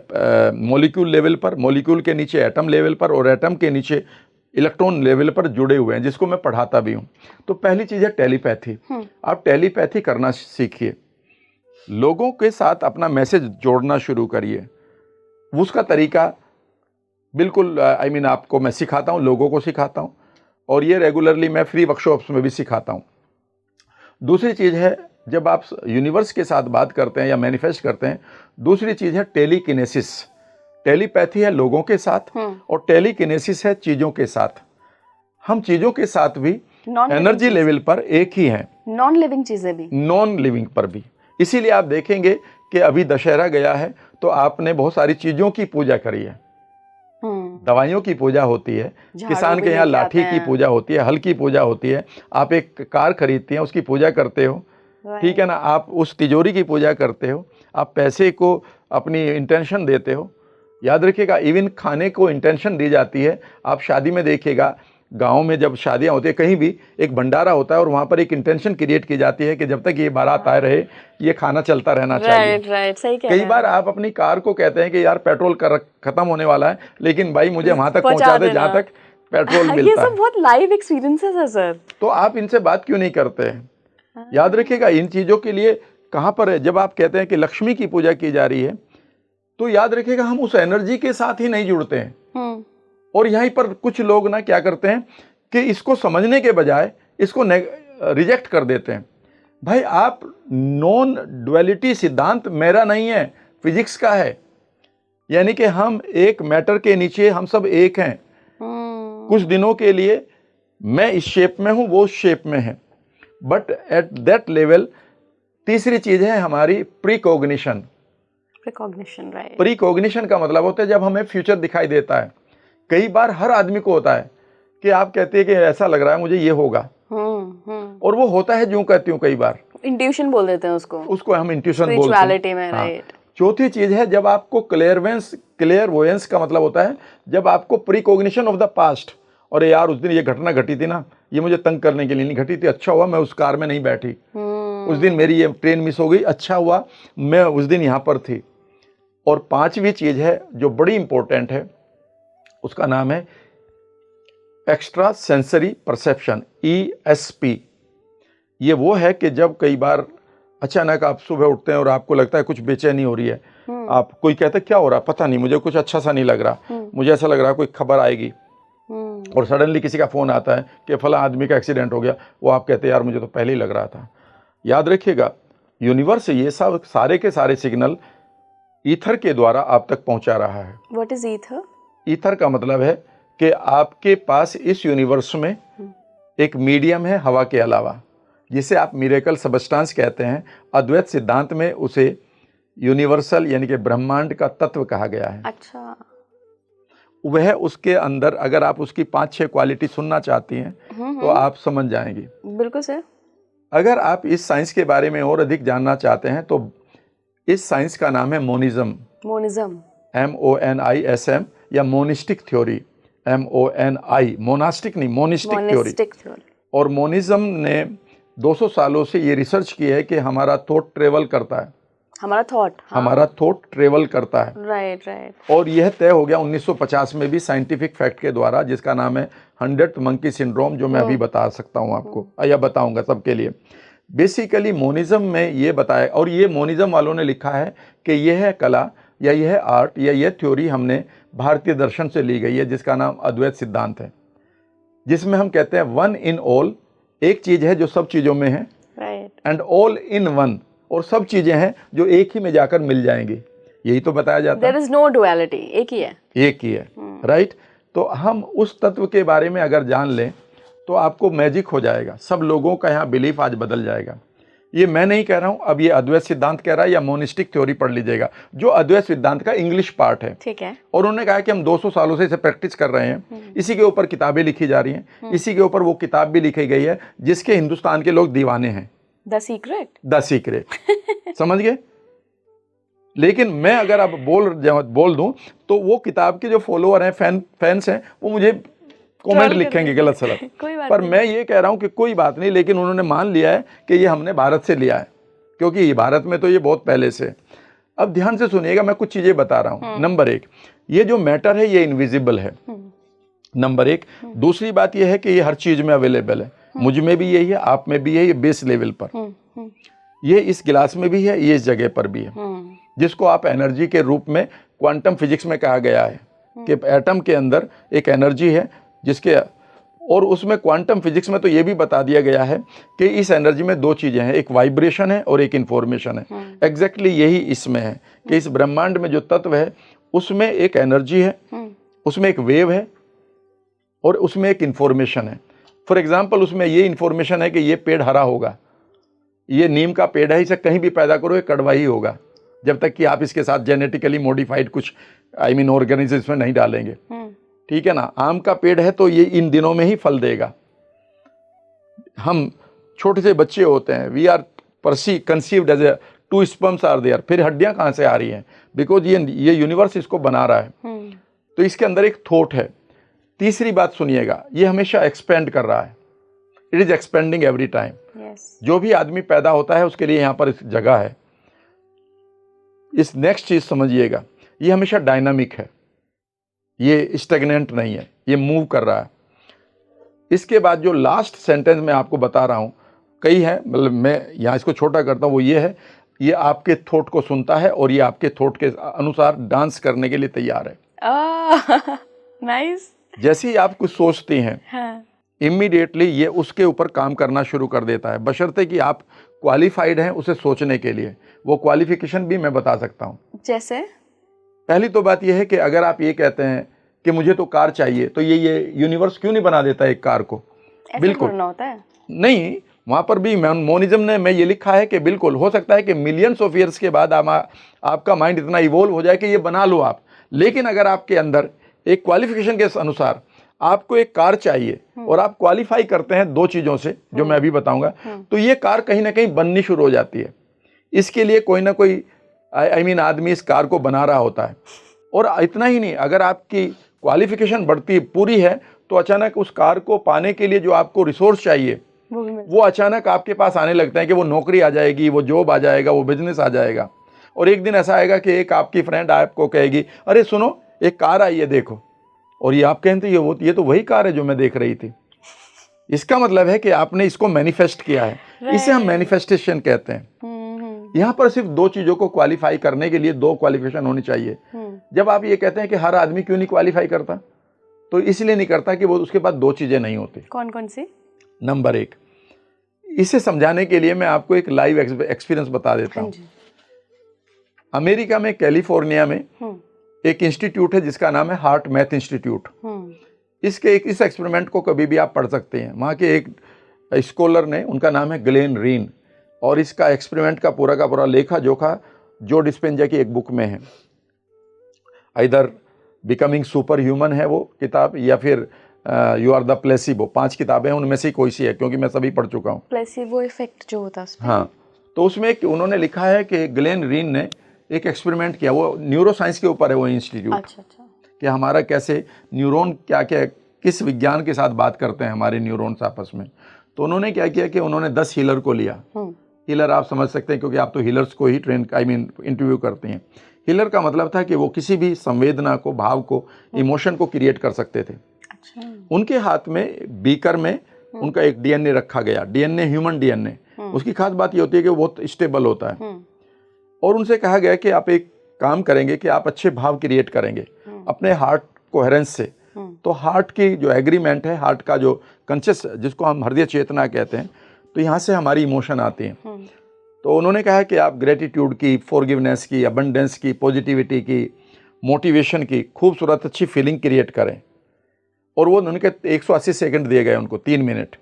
मॉलिक्यूल लेवल पर, मॉलिक्यूल के नीचे एटम लेवल पर, और एटम के नीचे इलेक्ट्रॉन लेवल पर जुड़े हुए हैं, जिसको मैं पढ़ाता भी हूँ। तो पहली चीज़ है टेलीपैथी। आप टेलीपैथी करना सीखिए, लोगों के साथ अपना मैसेज जोड़ना शुरू करिए। उसका तरीका बिल्कुल आई मीन आपको मैं सिखाता हूँ, लोगों को सिखाता हूँ, और ये रेगुलरली मैं फ्री वर्कशॉप्स में भी सिखाता हूँ। दूसरी चीज़ है, जब आप यूनिवर्स के साथ बात करते हैं या मैनिफेस्ट करते हैं, दूसरी चीज़ है टेलीकिनेसिस। टेलीपैथी है लोगों के साथ, और टेलीकिनेसिस है चीज़ों के साथ। हम चीज़ों के साथ भी एनर्जी लेवल पर एक ही हैं, नॉन लिविंग चीज़ें भी, नॉन लिविंग पर भी। इसीलिए आप देखेंगे कि अभी दशहरा गया है तो आपने बहुत सारी चीज़ों की पूजा करी है। दवाइयों की पूजा होती है, किसान के यहाँ लाठी की पूजा होती है, हल की पूजा होती है, आप एक कार खरीदती हैं उसकी पूजा करते हो, ठीक है ना, आप उस तिजोरी की पूजा करते हो, आप पैसे को अपनी इंटेंशन देते हो। याद रखिएगा, इवन खाने को इंटेंशन दी जाती है। आप शादी में देखिएगा, गांव में जब शादियां होती है, कहीं भी एक भंडारा होता है और वहां पर एक इंटेंशन क्रिएट की जाती है कि जब तक ये बारात आए रहे ये खाना चलता रहना चाहिए। राइट, सही कह रहे हैं। कई बार आप अपनी कार को कहते हैं कि यार पेट्रोल खत्म होने वाला है, लेकिन भाई मुझे वहां तक पहुंचा दे जहां तक पेट्रोल मिलता है। ये सब बहुत लाइव एक्सपीरियंसेस है सर। तो आप इनसे बात क्यों नहीं करते हैं? याद रखिएगा, इन चीजों के लिए कहां पर है, जब आप कहते हैं कि लक्ष्मी की पूजा की जा रही है, तो याद रखिएगा हम उस एनर्जी के साथ ही नहीं जुड़ते हैं। और यहीं पर कुछ लोग ना क्या करते हैं कि इसको समझने के बजाय इसको रिजेक्ट कर देते हैं। भाई आप नॉन डुअलिटी सिद्धांत मेरा नहीं है, फिजिक्स का है। यानी कि हम एक मैटर के नीचे हम सब एक हैं। कुछ दिनों के लिए मैं इस शेप में हूं, वो उस शेप में है, बट एट दैट लेवल। तीसरी चीज है हमारी प्रीकॉग्निशन। राइट। प्रीकॉग्निशन का मतलब होता है जब हमें फ्यूचर दिखाई देता है। कई बार हर आदमी को होता है कि आप कहते हैं कि ऐसा लग रहा है मुझे ये होगा, और वो होता है जो कहती हूँ। कई बार इंट्यूशन बोल देते हैं उसको हम इंट्यूशन बोलते हैं। राइट। चौथी चीज है जब आपको क्लेयरवोयंस का मतलब होता है जब आपको प्रीकॉग्निशन ऑफ द पास्ट, और यार उस दिन ये घटना घटी थी ना, ये मुझे तंग करने के लिए नहीं घटी थी, अच्छा हुआ मैं उस कार में नहीं बैठी, उस दिन मेरी ये ट्रेन मिस हो गई, अच्छा हुआ मैं उस दिन यहाँ पर थी। और पांचवी चीज है जो बड़ी इंपॉर्टेंट है, उसका नाम है एक्स्ट्रा सेंसरी परसेप्शन, ESP। ये वो है कि जब कई बार अचानक आप सुबह उठते हैं और आपको लगता है कुछ बेचैनी हो रही है, आप कोई कहता है क्या हो रहा है, पता नहीं मुझे कुछ अच्छा सा नहीं लग रहा, मुझे ऐसा लग रहा है कोई खबर आएगी, और सडनली किसी का फोन आता है कि फला आदमी का एक्सीडेंट हो गया, वो आप कहते हैं यार मुझे तो पहले ही लग रहा था। याद रखिएगा, यूनिवर्स ये सब सारे के सारे सिग्नल ईथर के द्वारा आप तक पहुंचा रहा है। What is ether? ईथर का मतलब है कि आपके पास इस यूनिवर्स में एक मीडियम है हवा के अलावा, जिसे आप मिरेकल सबस्टेंस कहते हैं। अद्वैत सिद्धांत में उसे यूनिवर्सल यानी कि ब्रह्मांड का तत्व कहा गया है। अच्छा। वह उसके अंदर, अगर आप उसकी 5-6 क्वालिटी सुनना चाहती हैं तो आप समझ जाएंगी। बिल्कुल सर। अगर आप इस साइंस के बारे में और अधिक जानना चाहते हैं तो इस साइंस का नाम है मोनिज्म। MONISM या मोनिस्टिक थ्योरी, MONI, मोनास्टिक नहीं, मोनिस्टिक थ्योरी। और मोनिज्म ने 200 सालों से ये रिसर्च की है कि हमारा थॉट ट्रेवल करता है, हमारा थॉट ट्रेवल करता है। राइट। और यह तय हो गया 1950 में भी साइंटिफिक फैक्ट के द्वारा, जिसका नाम है 100th मंकी सिंड्रोम, जो मैं अभी बता सकता हूँ आपको, या बताऊंगा सबके लिए। बेसिकली मोनिज्म में ये बताया, और ये मोनिज्म वालों ने लिखा है कि यह कला या यह आर्ट या यह थ्योरी हमने भारतीय दर्शन से ली गई है, जिसका नाम अद्वैत सिद्धांत है, जिसमें हम कहते हैं वन इन ऑल, एक चीज है जो सब चीजों में है, एंड ऑल इन वन, और सब चीजें हैं जो एक ही में जाकर मिल जाएंगी। यही तो बताया जाता है। There is no duality, एक ही है। राइट। तो हम उस तत्व के बारे में अगर जान लें तो आपको मैजिक हो जाएगा। सब लोगों का यहाँ बिलीफ आज बदल जाएगा। ये मैं नहीं कह रहा हूं, अब ये अद्वैत सिद्धांत कह रहा है या मोनिस्टिक थ्योरी पढ़ लीजिएगा, जो अद्वैत सिद्धांत का इंग्लिश पार्ट है। ठीक है। और उन्होंने कहा कि हम 200 सालों से इसे प्रैक्टिस कर रहे हैं, इसी के ऊपर किताबें लिखी जा रही हैं, इसी के ऊपर वो किताब भी लिखी गई है जिसके हिंदुस्तान के लोग दीवाने हैं, द सीक्रेट। The secret. समझ गए? लेकिन मैं अगर अब बोल दूं तो वो किताब के जो फॉलोअर हैं, फैंस हैं, वो मुझे कमेंट लिखेंगे गलत सलत। पर मैं ये कह रहा हूं कि कोई बात नहीं, लेकिन उन्होंने मान लिया है कि ये हमने भारत से लिया है, क्योंकि भारत में तो ये बहुत पहले से। अब ध्यान से सुनिएगा, मैं कुछ चीजें बता रहा हूं। नंबर 1, ये जो मैटर है ये इनविजिबल है, नंबर 1। दूसरी बात ये है कि ये हर चीज में अवेलेबल है, मुझ में भी यही है, आप में भी है, ये बेस लेवल पर, ये इस गिलास में भी है, ये इस जगह पर भी है, जिसको आप एनर्जी के रूप में क्वांटम फिजिक्स में कहा गया है कि एटम के अंदर एक एनर्जी है जिसके, और उसमें क्वांटम फिजिक्स में तो ये भी बता दिया गया है कि इस एनर्जी में 2 चीजें हैं, एक वाइब्रेशन है और एक इंफॉर्मेशन है। एग्जैक्टली यही इसमें है कि इस ब्रह्मांड में जो तत्व है उसमें एक एनर्जी है, उसमें एक वेव है और उसमें एक इंफॉर्मेशन है। फॉर एग्जाम्पल, उसमें ये इंफॉर्मेशन है कि ये पेड़ हरा होगा, ये नीम का पेड़ है, इसे कहीं भी पैदा करो ये कड़वा ही होगा, जब तक कि आप इसके साथ जेनेटिकली मॉडिफाइड कुछ ऑर्गेनिज्म इसमें नहीं डालेंगे। ठीक है ना? आम का पेड़ है तो ये इन दिनों में ही फल देगा। हम छोटे से बच्चे होते हैं, we are conceived as a 2 sperms are there, फिर हड्डियां कहां से आ रही हैं? बिकॉज ये यूनिवर्स इसको बना रहा है, तो इसके अंदर एक थॉट है। तीसरी बात सुनिएगा, ये हमेशा एक्सपेंड कर रहा है, it is expanding every time. जो भी आदमी पैदा होता है उसके लिए यहाँ पर इस जगह है। इस नेक्स्ट चीज समझिएगा, ये हमेशा डायनामिक है, ये स्टेगनेंट नहीं है, ये मूव कर रहा है। इसके बाद जो लास्ट सेंटेंस मैं आपको बता रहा हूँ, कई हैं, मतलब मैं यहाँ इसको छोटा करता हूँ, वो ये है, ये आपके थॉट को सुनता है और ये आपके थॉट के अनुसार डांस करने के लिए तैयार है। नाइस। जैसे ही आप कुछ सोचती हैं, इमीडिएटली ये उसके ऊपर काम करना शुरू कर देता है, बशर्ते कि आप क्वालिफाइड हैं उसे सोचने के लिए। वो क्वालिफिकेशन भी मैं बता सकता हूँ। जैसे पहली तो बात यह है कि अगर आप ये कहते हैं कि मुझे तो कार चाहिए, तो ये यूनिवर्स क्यों नहीं बना देता एक कार को? बिल्कुल होता है नहीं, वहां पर भी मोनिज्म में ये लिखा है कि बिल्कुल हो सकता है कि मिलियंस ऑफ ईयर्स के बाद आपका माइंड इतना इवोल्व हो जाए कि ये बना लो आप। लेकिन अगर आपके अंदर एक क्वालिफिकेशन के अनुसार आपको एक कार चाहिए और आप क्वालिफाई करते हैं 2 चीजों से, जो मैं अभी बताऊंगा, तो ये कार कहीं ना कहीं बननी शुरू हो जाती है। इसके लिए कोई ना कोई आदमी इस कार को बना रहा होता है। और इतना ही नहीं, अगर आपकी क्वालिफिकेशन बढ़ती पूरी है तो अचानक उस कार को पाने के लिए जो आपको रिसोर्स चाहिए वो अचानक आपके पास आने लगते हैं कि वो नौकरी आ जाएगी, वो जॉब आ जाएगा, वो बिजनेस आ जाएगा। और एक दिन ऐसा आएगा कि एक आपकी फ्रेंड आपको कहेगी, अरे सुनो एक कार आई है देखो, और ये आप कहते ये तो वही कार है जो मैं देख रही थी। इसका मतलब है कि आपने इसको मैनिफेस्ट किया है। इसे हम मैनिफेस्टेशन कहते हैं। यहाँ पर सिर्फ 2 चीजों को क्वालिफाई करने के लिए 2 क्वालिफिकेशन होनी चाहिए। जब आप ये कहते हैं कि हर आदमी क्यों नहीं क्वालिफाई करता, तो इसलिए नहीं करता कि वो उसके पास 2 चीजें नहीं होती। कौन कौन सी? नंबर 1, इसे समझाने के लिए मैं आपको एक लाइव एक्सपीरियंस बता देता हूँ। अमेरिका में कैलिफोर्निया में एक इंस्टीट्यूट है जिसका नाम है हार्ट मैथ इंस्टीट्यूट। इस एक्सपेरिमेंट को कभी भी आप पढ़ सकते हैं। वहाँ के एक स्कॉलर ने, उनका नाम है ग्लेन रीन, और इसका एक्सपेरिमेंट का पूरा लेखा जोखा जो डिस्पेंजा की एक बुक में है। इधर बिकमिंग सुपर ह्यूमन है वो किताब, या फिर यू आर द प्लेसिबो, 5 किताबें हैं, उनमें से कोई सी है, क्योंकि मैं सभी पढ़ चुका हूँ। प्लेसिबो इफेक्ट जो होता है। हाँ, तो उसमें उन्होंने लिखा है कि ग्लेन रीन ने एक एक्सपेरिमेंट किया, वो न्यूरो साइंस के ऊपर है वो इंस्टीट्यूट। अच्छा। कि हमारा कैसे न्यूरॉन क्या किस विज्ञान के साथ बात करते हैं हमारे न्यूरॉन्स आपस में। तो उन्होंने क्या किया कि उन्होंने 10 हीलर को लिया। हीलर आप समझ सकते हैं, क्योंकि आप तो हीलर्स को ही इंटरव्यू करते हैं। हीलर का मतलब था कि वो किसी भी संवेदना को, भाव को, इमोशन को क्रिएट कर सकते थे। अच्छा। उनके हाथ में बीकर में उनका एक डीएनए रखा गया, डीएनए ह्यूमन डीएनए। उसकी खास बात ये होती है कि वो बहुत स्टेबल होता है। और उनसे कहा गया कि आप एक काम करेंगे कि आप अच्छे भाव क्रिएट करेंगे अपने हार्ट कोहेरेंस से। तो हार्ट की जो एग्रीमेंट है, हार्ट का जो कंशियस, जिसको हम हृदय चेतना कहते हैं, तो यहाँ से हमारी इमोशन आती हैं। तो उन्होंने कहा कि आप ग्रेटिट्यूड की, फॉरगिवनेस की, अबंडेंस की, पॉजिटिविटी की, मोटिवेशन की खूबसूरत अच्छी फीलिंग क्रिएट करें। और वो उनके 180 सेकंड दिए गए उनको, 3 मिनट।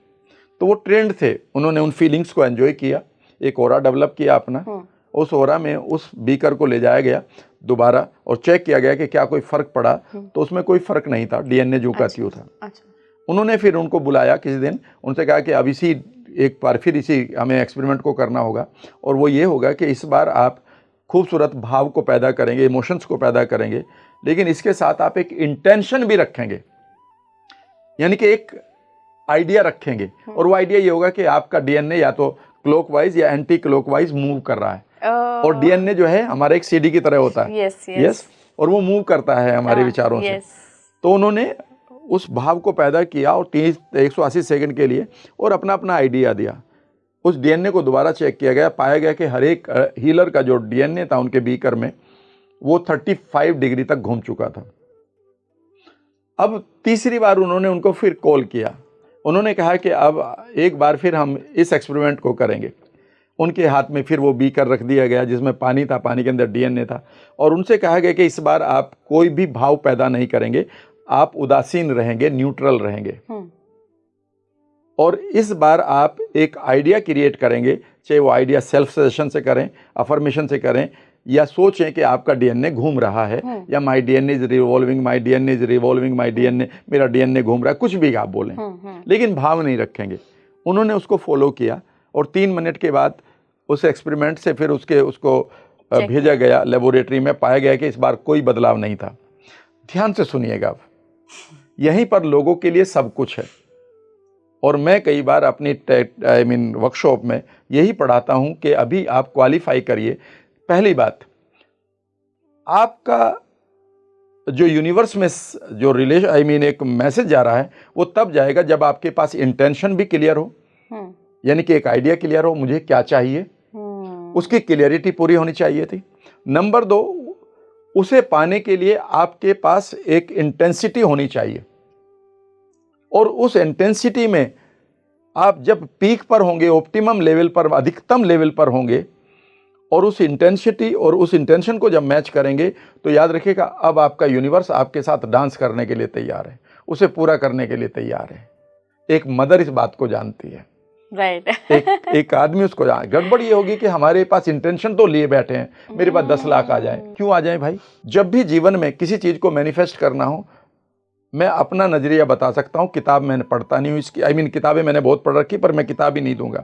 तो वो ट्रेंड थे, उन्होंने उन फीलिंग्स को एंजॉय किया। एक ओरा डेवलप किया अपना। उस ओरा में उस बीकर को ले जाया गया दोबारा और चेक किया गया कि क्या कोई फ़र्क पड़ा, तो उसमें कोई फ़र्क नहीं था, डीएनए जो का त्यों था। उन्होंने फिर उनको बुलाया किसी दिन, उनसे कहा कि अब इसी एक बार फिर इसी हमें एक्सपेरिमेंट को करना होगा, और वो ये होगा कि इस बार आप खूबसूरत भाव को पैदा करेंगे, इमोशंस को पैदा करेंगे, लेकिन इसके साथ आप एक इंटेंशन भी रखेंगे, यानी कि एक आइडिया रखेंगे, और वो आइडिया ये होगा कि आपका डीएनए या तो क्लॉकवाइज या एंटी क्लॉकवाइज मूव कर रहा है। और डीएनए जो है हमारे एक सीडी की तरह होता है। यस, और वो मूव करता है हमारे विचारों से। तो उन्होंने उस भाव को पैदा किया और 180 सेकंड के लिए, और अपना अपना आइडिया दिया। उस डीएनए को दोबारा चेक किया गया, पाया गया कि हर एक हीलर का जो डीएनए था उनके बीकर में, वो 35 डिग्री तक घूम चुका था। अब तीसरी बार उन्होंने उनको फिर कॉल किया, उन्होंने कहा कि अब एक बार फिर हम इस एक्सपेरिमेंट को करेंगे। उनके हाथ में फिर वो बीकर रख दिया गया जिसमें पानी था, पानी के अंदर डीएनए था, और उनसे कहा गया कि इस बार आप कोई भी भाव पैदा नहीं करेंगे, आप उदासीन रहेंगे, न्यूट्रल रहेंगे, और इस बार आप एक आइडिया क्रिएट करेंगे, चाहे वो आइडिया सेल्फ सजेशन से करें, अफर्मेशन से करें, या सोचें कि आपका डीएनए घूम रहा है, या my DNA is revolving, my DNA is revolving, my DNA, मेरा डीएनए घूम रहा है, कुछ भी आप बोलें, लेकिन भाव नहीं रखेंगे। उन्होंने उसको फॉलो किया, और 3 मिनट के बाद उस एक्सपेरिमेंट से फिर उसको भेजा गया लेबोरेटरी में, पाया गया कि इस बार कोई बदलाव नहीं था। ध्यान से सुनिएगा, अब यहीं पर लोगों के लिए सब कुछ है। और मैं कई बार अपनी वर्कशॉप में यही पढ़ाता हूं कि अभी आप क्वालिफाई करिए। पहली बात, आपका जो यूनिवर्स में जो एक मैसेज जा रहा है, वो तब जाएगा जब आपके पास इंटेंशन भी क्लियर हो, यानी कि एक आइडिया क्लियर हो, मुझे क्या चाहिए, उसकी क्लियरिटी पूरी होनी चाहिए थी। नंबर 2, उसे पाने के लिए आपके पास एक इंटेंसिटी होनी चाहिए, और उस इंटेंसिटी में आप जब पीक पर होंगे, ऑप्टिमम लेवल पर, अधिकतम लेवल पर होंगे, और उस इंटेंसिटी और उस इंटेंशन को जब मैच करेंगे, तो याद रखिएगा अब आपका यूनिवर्स आपके साथ डांस करने के लिए तैयार है, उसे पूरा करने के लिए तैयार है। एक मदर इस बात को जानती है, राइट। एक आदमी उसको गड़बड़ ये होगी कि हमारे पास इंटेंशन तो लिए बैठे हैं, मेरे पास 10 लाख आ जाए, क्यों आ जाए भाई। जब भी जीवन में किसी चीज को मैनिफेस्ट करना हो, मैं अपना नजरिया बता सकता हूं, किताब मैंने पढ़ता नहीं हूं इसकी, किताबें मैंने बहुत पढ़ रखी, पर मैं किताब ही नहीं दूंगा।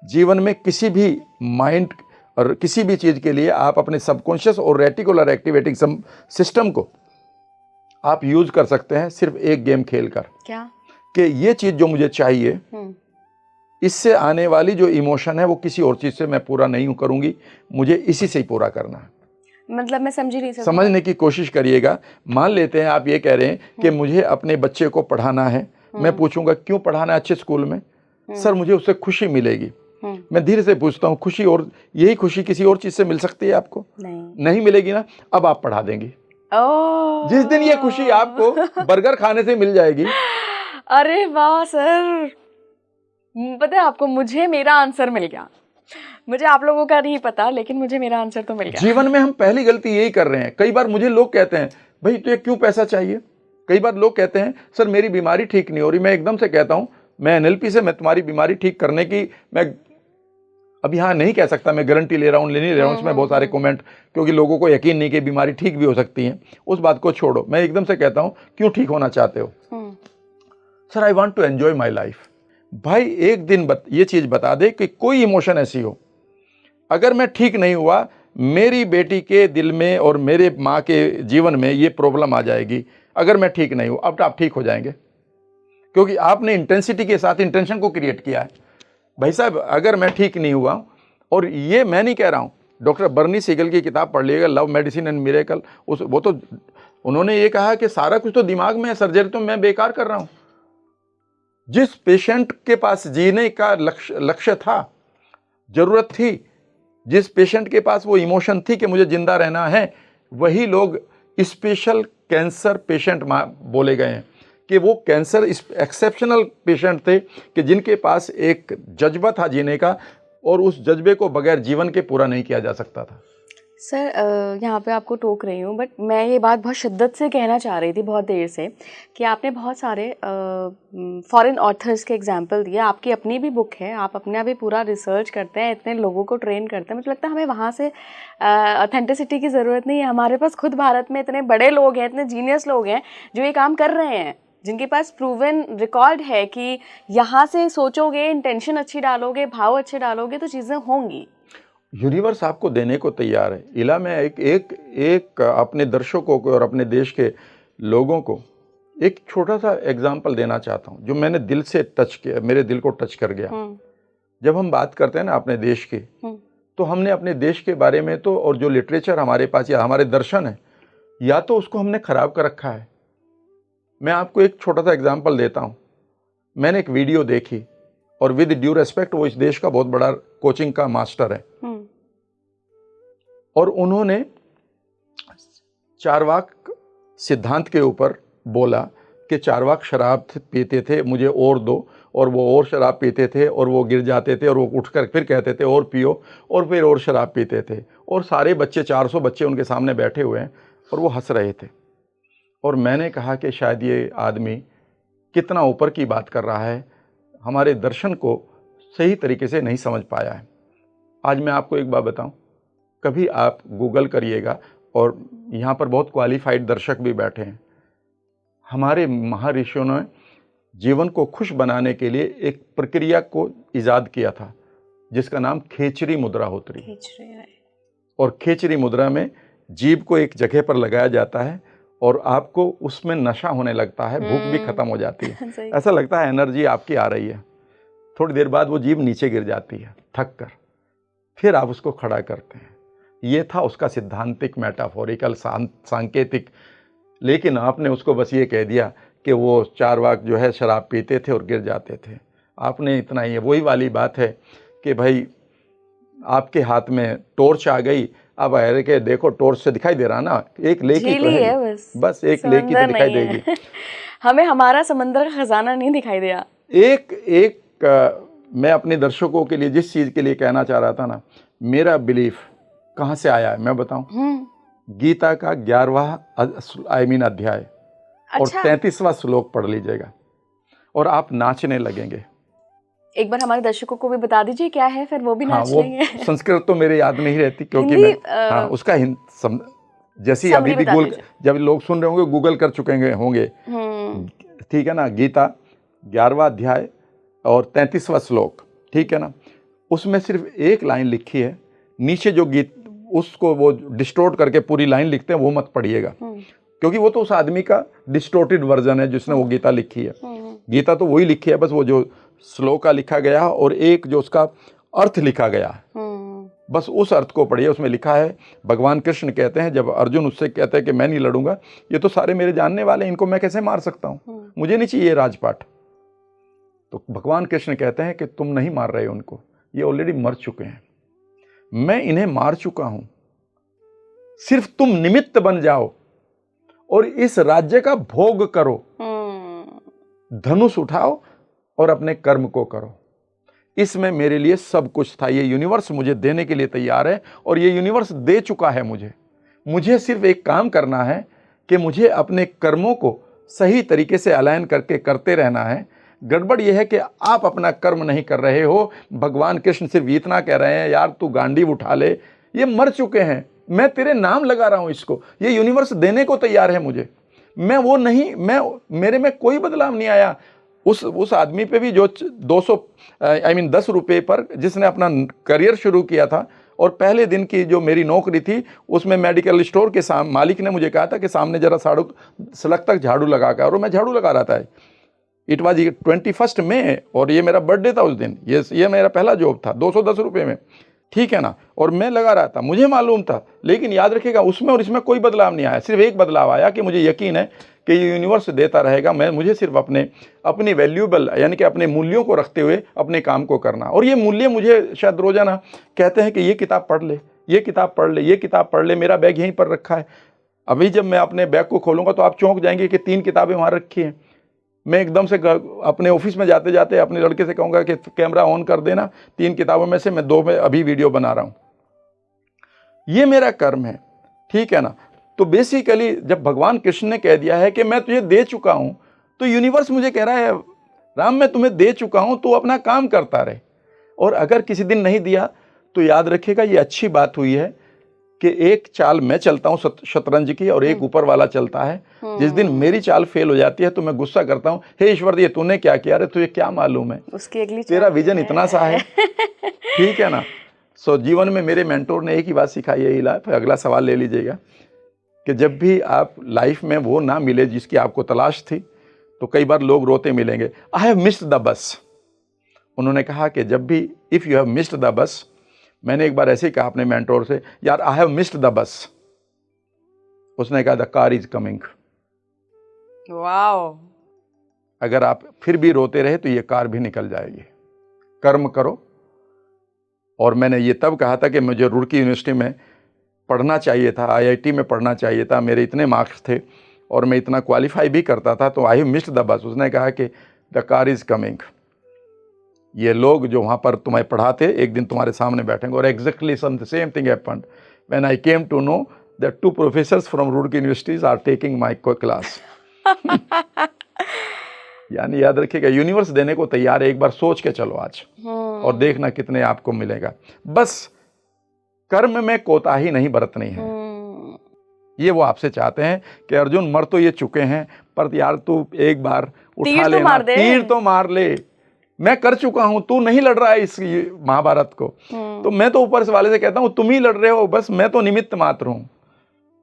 जीवन में किसी भी माइंड और किसी भी चीज के लिए आप अपने सबकॉन्शियस और रेटिकुलर एक्टिवेटिंग सिस्टम को आप यूज कर सकते हैं सिर्फ एक गेम खेलकर। क्या? कि ये चीज जो मुझे चाहिए, इससे आने वाली जो इमोशन है वो किसी और चीज से मैं पूरा नहीं करूंगी, मुझे इसी से ही पूरा करना है। मतलब मैं समझी नहीं। समझने की कोशिश करिएगा। मान लेते हैं आप ये कह रहे हैं कि मुझे अपने बच्चे को पढ़ाना है, मैं पूछूंगा क्यों पढ़ाना है अच्छे स्कूल में? सर मुझे उससे खुशी मिलेगी। मैं धीरे से पूछता हूँ खुशी, और यही खुशी किसी और चीज से मिल सकती है आपको? नहीं मिलेगी ना। अब आप पढ़ा देंगी। जिस दिन ये खुशी आपको बर्गर खाने से मिल जाएगी। अरे वाह सर, पता है आपको, मुझे मेरा आंसर मिल गया। मुझे आप लोगों का नहीं पता, लेकिन मुझे मेरा आंसर तो मिल गया। जीवन में हम पहली गलती यही कर रहे हैं। कई बार मुझे लोग कहते हैं भाई तुझे क्यों पैसा चाहिए? कई बार लोग कहते हैं सर मेरी बीमारी ठीक नहीं हो रही। मैं एकदम से कहता हूं, मैं एनएलपी से मैं तुम्हारी बीमारी ठीक करने की मैं अभी हाँ नहीं कह सकता, मैं गारंटी ले रहा हूँ, ले नहीं ले रहा हूँ, इसमें बहुत सारे कमेंट, क्योंकि लोगों को यकीन नहीं कि बीमारी ठीक भी हो सकती है। उस बात को छोड़ो, मैं एकदम से कहता हूँ क्यों ठीक होना चाहते हो? Sir I want to enjoy my life. भाई एक दिन ये चीज बता दे कि कोई इमोशन ऐसी हो, अगर मैं ठीक नहीं हुआ, मेरी बेटी के दिल में और मेरे माँ के जीवन में ये प्रॉब्लम आ जाएगी। अगर मैं ठीक नहीं हूँ, अब आप ठीक हो जाएंगे, क्योंकि आपने इंटेंसिटी के साथ इंटेंशन को क्रिएट किया है। भाई साहब अगर मैं ठीक नहीं हुआ, और ये मैं नहीं कह रहा हूँ, डॉक्टर बर्नी सीगल की किताब पढ़ लीजिएगा, लव मेडिसिन एंड मिरेकल, वो तो उन्होंने ये कहा कि सारा कुछ तो दिमाग में है, सर्जरी तो मैं बेकार कर रहा हूँ। जिस पेशेंट के पास जीने का लक्ष्य था, जरूरत थी, जिस पेशेंट के पास वो इमोशन थी कि मुझे जिंदा रहना है, वही लोग स्पेशल कैंसर पेशेंट बोले गए हैं कि वो कैंसर एक्सेप्शनल पेशेंट थे कि जिनके पास एक जज्बा था जीने का, और उस जज्बे को बगैर जीवन के पूरा नहीं किया जा सकता था। सर यहाँ पे आपको टोक रही हूँ, बट मैं ये बात बहुत शिद्दत से कहना चाह रही थी बहुत देर से कि आपने बहुत सारे फॉरेन ऑथर्स के एग्जांपल दिए। आपकी अपनी भी बुक है, आप अपना भी पूरा रिसर्च करते हैं, इतने लोगों को ट्रेन करते हैं। मुझे लगता है हमें वहाँ से ऑथेंटिसिटी की ज़रूरत नहीं है। हमारे पास खुद भारत में इतने बड़े लोग हैं, इतने जीनियस लोग हैं जो ये काम कर रहे हैं, जिनके पास प्रूवन रिकॉर्ड है कि यहाँ से सोचोगे, इंटेंशन अच्छी डालोगे, भाव अच्छे डालोगे तो चीज़ें होंगी। यूनिवर्स आपको देने को तैयार है। इला मैं एक अपने दर्शकों को और अपने देश के लोगों को एक छोटा सा एग्जाम्पल देना चाहता हूँ जो मैंने दिल से टच किया, मेरे दिल को टच कर गया। जब हम बात करते हैं ना अपने देश की, तो हमने अपने देश के बारे में तो, और जो लिटरेचर हमारे पास या हमारे दर्शन है, या तो उसको हमने खराब कर रखा है। मैं आपको एक छोटा सा एग्जाम्पल देता हूँ। मैंने एक वीडियो देखी, और विद ड्यू रेस्पेक्ट वो इस देश का बहुत बड़ा कोचिंग का मास्टर है, और उन्होंने चारवाक सिद्धांत के ऊपर बोला कि चारवाक शराब पीते थे, मुझे और दो, और वो और शराब पीते थे, और वो गिर जाते थे, और वो उठकर फिर कहते थे और पियो, और फिर और शराब पीते थे, और सारे बच्चे 400 बच्चे उनके सामने बैठे हुए हैं और वो हंस रहे थे। और मैंने कहा कि शायद ये आदमी कितना ऊपर की बात कर रहा है, हमारे दर्शन को सही तरीके से नहीं समझ पाया है। आज मैं आपको एक बात बताऊं, कभी आप गूगल करिएगा, और यहाँ पर बहुत क्वालिफाइड दर्शक भी बैठे हैं। हमारे महर्षियों ने जीवन को खुश बनाने के लिए एक प्रक्रिया को ईजाद किया था जिसका नाम खेचरी मुद्रा होती है। और खेचरी मुद्रा में जीभ को एक जगह पर लगाया जाता है और आपको उसमें नशा होने लगता है, भूख भी खत्म हो जाती है। ऐसा लगता है एनर्जी आपकी आ रही है। थोड़ी देर बाद वो जीभ नीचे गिर जाती है थक कर, फिर आप उसको खड़ा करते हैं। ये था उसका सिद्धांतिक, मेटाफोरिकल, सांकेतिक। लेकिन आपने उसको बस ये कह दिया कि वो चारवाक जो है शराब पीते थे और गिर जाते थे। आपने इतना ही है। वही वाली बात है कि भाई आपके हाथ में टॉर्च आ गई, अब अरे के देखो टॉर्च से दिखाई दे रहा ना, एक लेक ही तो है, बस एक लेक ही तो दिखाई देगी। हमें हमारा समंदर का खजाना नहीं दिखाई दिया। मैं अपने दर्शकों के लिए जिस चीज के लिए कहना चाह रहा था ना, मेरा बिलीफ कहाँ से आया है मैं बताऊं। गीता का 11वां अध्याय और 33वां श्लोक पढ़ लीजिएगा और आप नाचने लगेंगे। एक बार हमारे दर्शकों को भी बता दीजिए क्या है, फिर वो भी नाच लेंगे। संस्कृत तो मेरे याद नहीं रहती क्योंकि मैं उसका जैसे अभी भी जब लोग सुन रहे होंगे गूगल कर चुके होंगे, ठीक है ना। गीता 11वां अध्याय और 33वां श्लोक, ठीक है ना। उसमें सिर्फ एक लाइन लिखी है, नीचे जो गीत उसको वो डिस्टोर्ट करके पूरी लाइन लिखते हैं वो मत पढ़िएगा, क्योंकि वो तो उस आदमी का डिस्टोर्टेड वर्जन है जिसने वो गीता लिखी है। गीता तो वही लिखी है, बस वो जो श्लोक का लिखा गया और एक जो उसका अर्थ लिखा गया है, बस उस अर्थ को पढ़िए। उसमें लिखा है, भगवान कृष्ण कहते हैं, जब अर्जुन उससे कहते हैं कि मैं नहीं लड़ूंगा, ये तो सारे मेरे जानने वाले हैं, इनको मैं कैसे मार सकता हूँ, मुझे नहीं चाहिए राजपाट। तो भगवान कृष्ण कहते हैं कि तुम नहीं मार रहे हो उनको, ये ऑलरेडी मर चुके हैं, मैं इन्हें मार चुका हूं, सिर्फ तुम निमित्त बन जाओ और इस राज्य का भोग करो, धनुष उठाओ और अपने कर्म को करो। इसमें मेरे लिए सब कुछ था, ये यूनिवर्स मुझे देने के लिए तैयार है और ये यूनिवर्स दे चुका है मुझे सिर्फ एक काम करना है कि मुझे अपने कर्मों को सही तरीके से अलाइन करके करते रहना है। गड़बड़ यह है कि आप अपना कर्म नहीं कर रहे हो। भगवान कृष्ण सिर्फ इतना कह रहे हैं, यार तू गांडीव उठा ले, ये मर चुके हैं, मैं तेरे नाम लगा रहा हूं इसको, ये यूनिवर्स देने को तैयार है मुझे, मैं वो नहीं, मेरे में कोई बदलाव नहीं आया। उस आदमी पे भी जो 10 रुपए पर जिसने अपना करियर शुरू किया था, और पहले दिन की जो मेरी नौकरी थी उसमें मेडिकल स्टोर के मालिक ने मुझे कहा था कि सामने जरा सड़क तक झाड़ू लगा कर, और मैं झाड़ू लगा रहा था। इट वॉज 21 मई और ये मेरा बर्थडे था उस दिन, ये मेरा पहला जॉब था, 210 रुपये में, ठीक है ना। और मैं लगा रहा था, मुझे मालूम था। लेकिन याद रखिएगा, उसमें और इसमें कोई बदलाव नहीं आया। सिर्फ एक बदलाव आया कि मुझे यकीन है कि ये यूनिवर्स देता रहेगा, मुझे सिर्फ अपनी वैल्यूएबल यानी कि अपने मूल्यों को रखते हुए अपने काम को करना। और ये मूल्य मुझे शायद रोजाना कहते हैं कि ये किताब पढ़ ले, ये किताब पढ़ ले, ये किताब पढ़ ले। मेरा बैग यहीं पर रखा है, अभी जब मैं अपने बैग को खोलूंगा तो आप चौंक जाएंगे कि 3 किताबें वहाँ रखी हैं। मैं एकदम से अपने ऑफिस में जाते जाते अपने लड़के से कहूँगा कि कैमरा ऑन कर देना, 3 किताबों में से मैं 2 में अभी वीडियो बना रहा हूँ। ये मेरा कर्म है, ठीक है ना। तो बेसिकली जब भगवान कृष्ण ने कह दिया है कि मैं तुझे दे चुका हूं, तो यूनिवर्स मुझे कह रहा है राम मैं तुम्हें दे चुका हूं, तू अपना काम करता रहे। और अगर किसी दिन नहीं दिया तो याद रखिएगा ये अच्छी बात हुई है कि एक चाल मैं चलता हूं शतरंज की और एक ऊपर वाला चलता है। जिस दिन मेरी चाल फेल हो जाती है तो मैं गुस्सा करता हूं, हे ईश्वर ये तूने क्या किया, अरे तुझे क्या मालूम है, उसकी अगली तेरा विजन इतना सा है, ठीक है ना। सो जीवन में मेरे मेंटोर ने एक ही बात सिखाई है, इला अगला सवाल ले लीजिएगा, कि जब भी आप लाइफ में वो ना मिले जिसकी आपको तलाश थी, तो कई बार लोग रोते मिलेंगे, I have missed the bus. उन्होंने कहा कि जब भी if you have missed the bus, मैंने एक बार ऐसे ही कहा अपने मेंटोर से, यार I have missed the bus. उसने कहा the car is coming. Wow. अगर आप फिर भी रोते रहे तो ये कार भी निकल जाएगी। कर्म करो। और मैंने ये तब कहा था कि मुझे रुड़की यूनिवर्सिटी में पढ़ना चाहिए था, आईआईटी में पढ़ना चाहिए था, मेरे इतने मार्क्स थे और मैं इतना क्वालिफाई भी करता था, तो I have missed the bus. उसने कहा कि द कार इज कमिंग। ये लोग जो वहाँ पर तुम्हें पढ़ाते एक दिन तुम्हारे सामने बैठेंगे। और exactly same thing happened when I came to know that 2 professors from Roorkee universities are taking my class. यानी याद रखिएगा यूनिवर्स देने को तैयार है, एक बार सोच के चलो आज और देखना कितने आपको मिलेगा। बस कर्म में कोताही नहीं बरतनी है। ये वो आपसे चाहते हैं कि अर्जुन मर तो ये चुके हैं, पर यार तू एक बार उठा लेना, तीर तो मार ले। मैं कर चुका हूं, तू नहीं लड़ रहा है इस महाभारत को, तो मैं तो ऊपर से वाले से कहता हूं तुम ही लड़ रहे हो, बस मैं तो निमित्त मात्र हूं।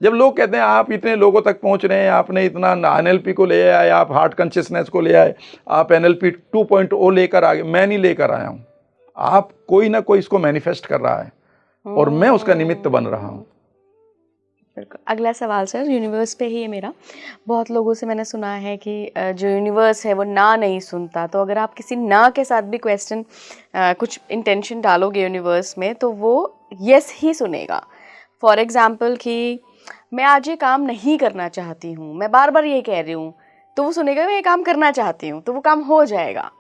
जब लोग कहते हैं आप इतने लोगों तक पहुंच रहे हैं, आपने इतना एनएलपी को ले आए, आप हार्ट कॉन्शियसनेस को ले आए, आप एनएलपी 2.0 लेकर आ गए, मैं नहीं लेकर आया हूं। आप कोई ना कोई इसको मैनिफेस्ट कर रहा है और मैं उसका निमित्त बन रहा हूं। बिल्कुल। अगला सवाल सर यूनिवर्स पे ही है मेरा। बहुत लोगों से मैंने सुना है कि जो यूनिवर्स है वो ना नहीं सुनता, तो अगर आप किसी ना के साथ भी क्वेश्चन कुछ इंटेंशन डालोगे यूनिवर्स में तो वो यस ही सुनेगा। फॉर एग्जांपल कि मैं आज ये काम नहीं करना चाहती हूँ, मैं बार बार ये कह रही हूँ, तो वो सुनेगा मैं ये काम करना चाहती हूँ, तो वो काम हो जाएगा।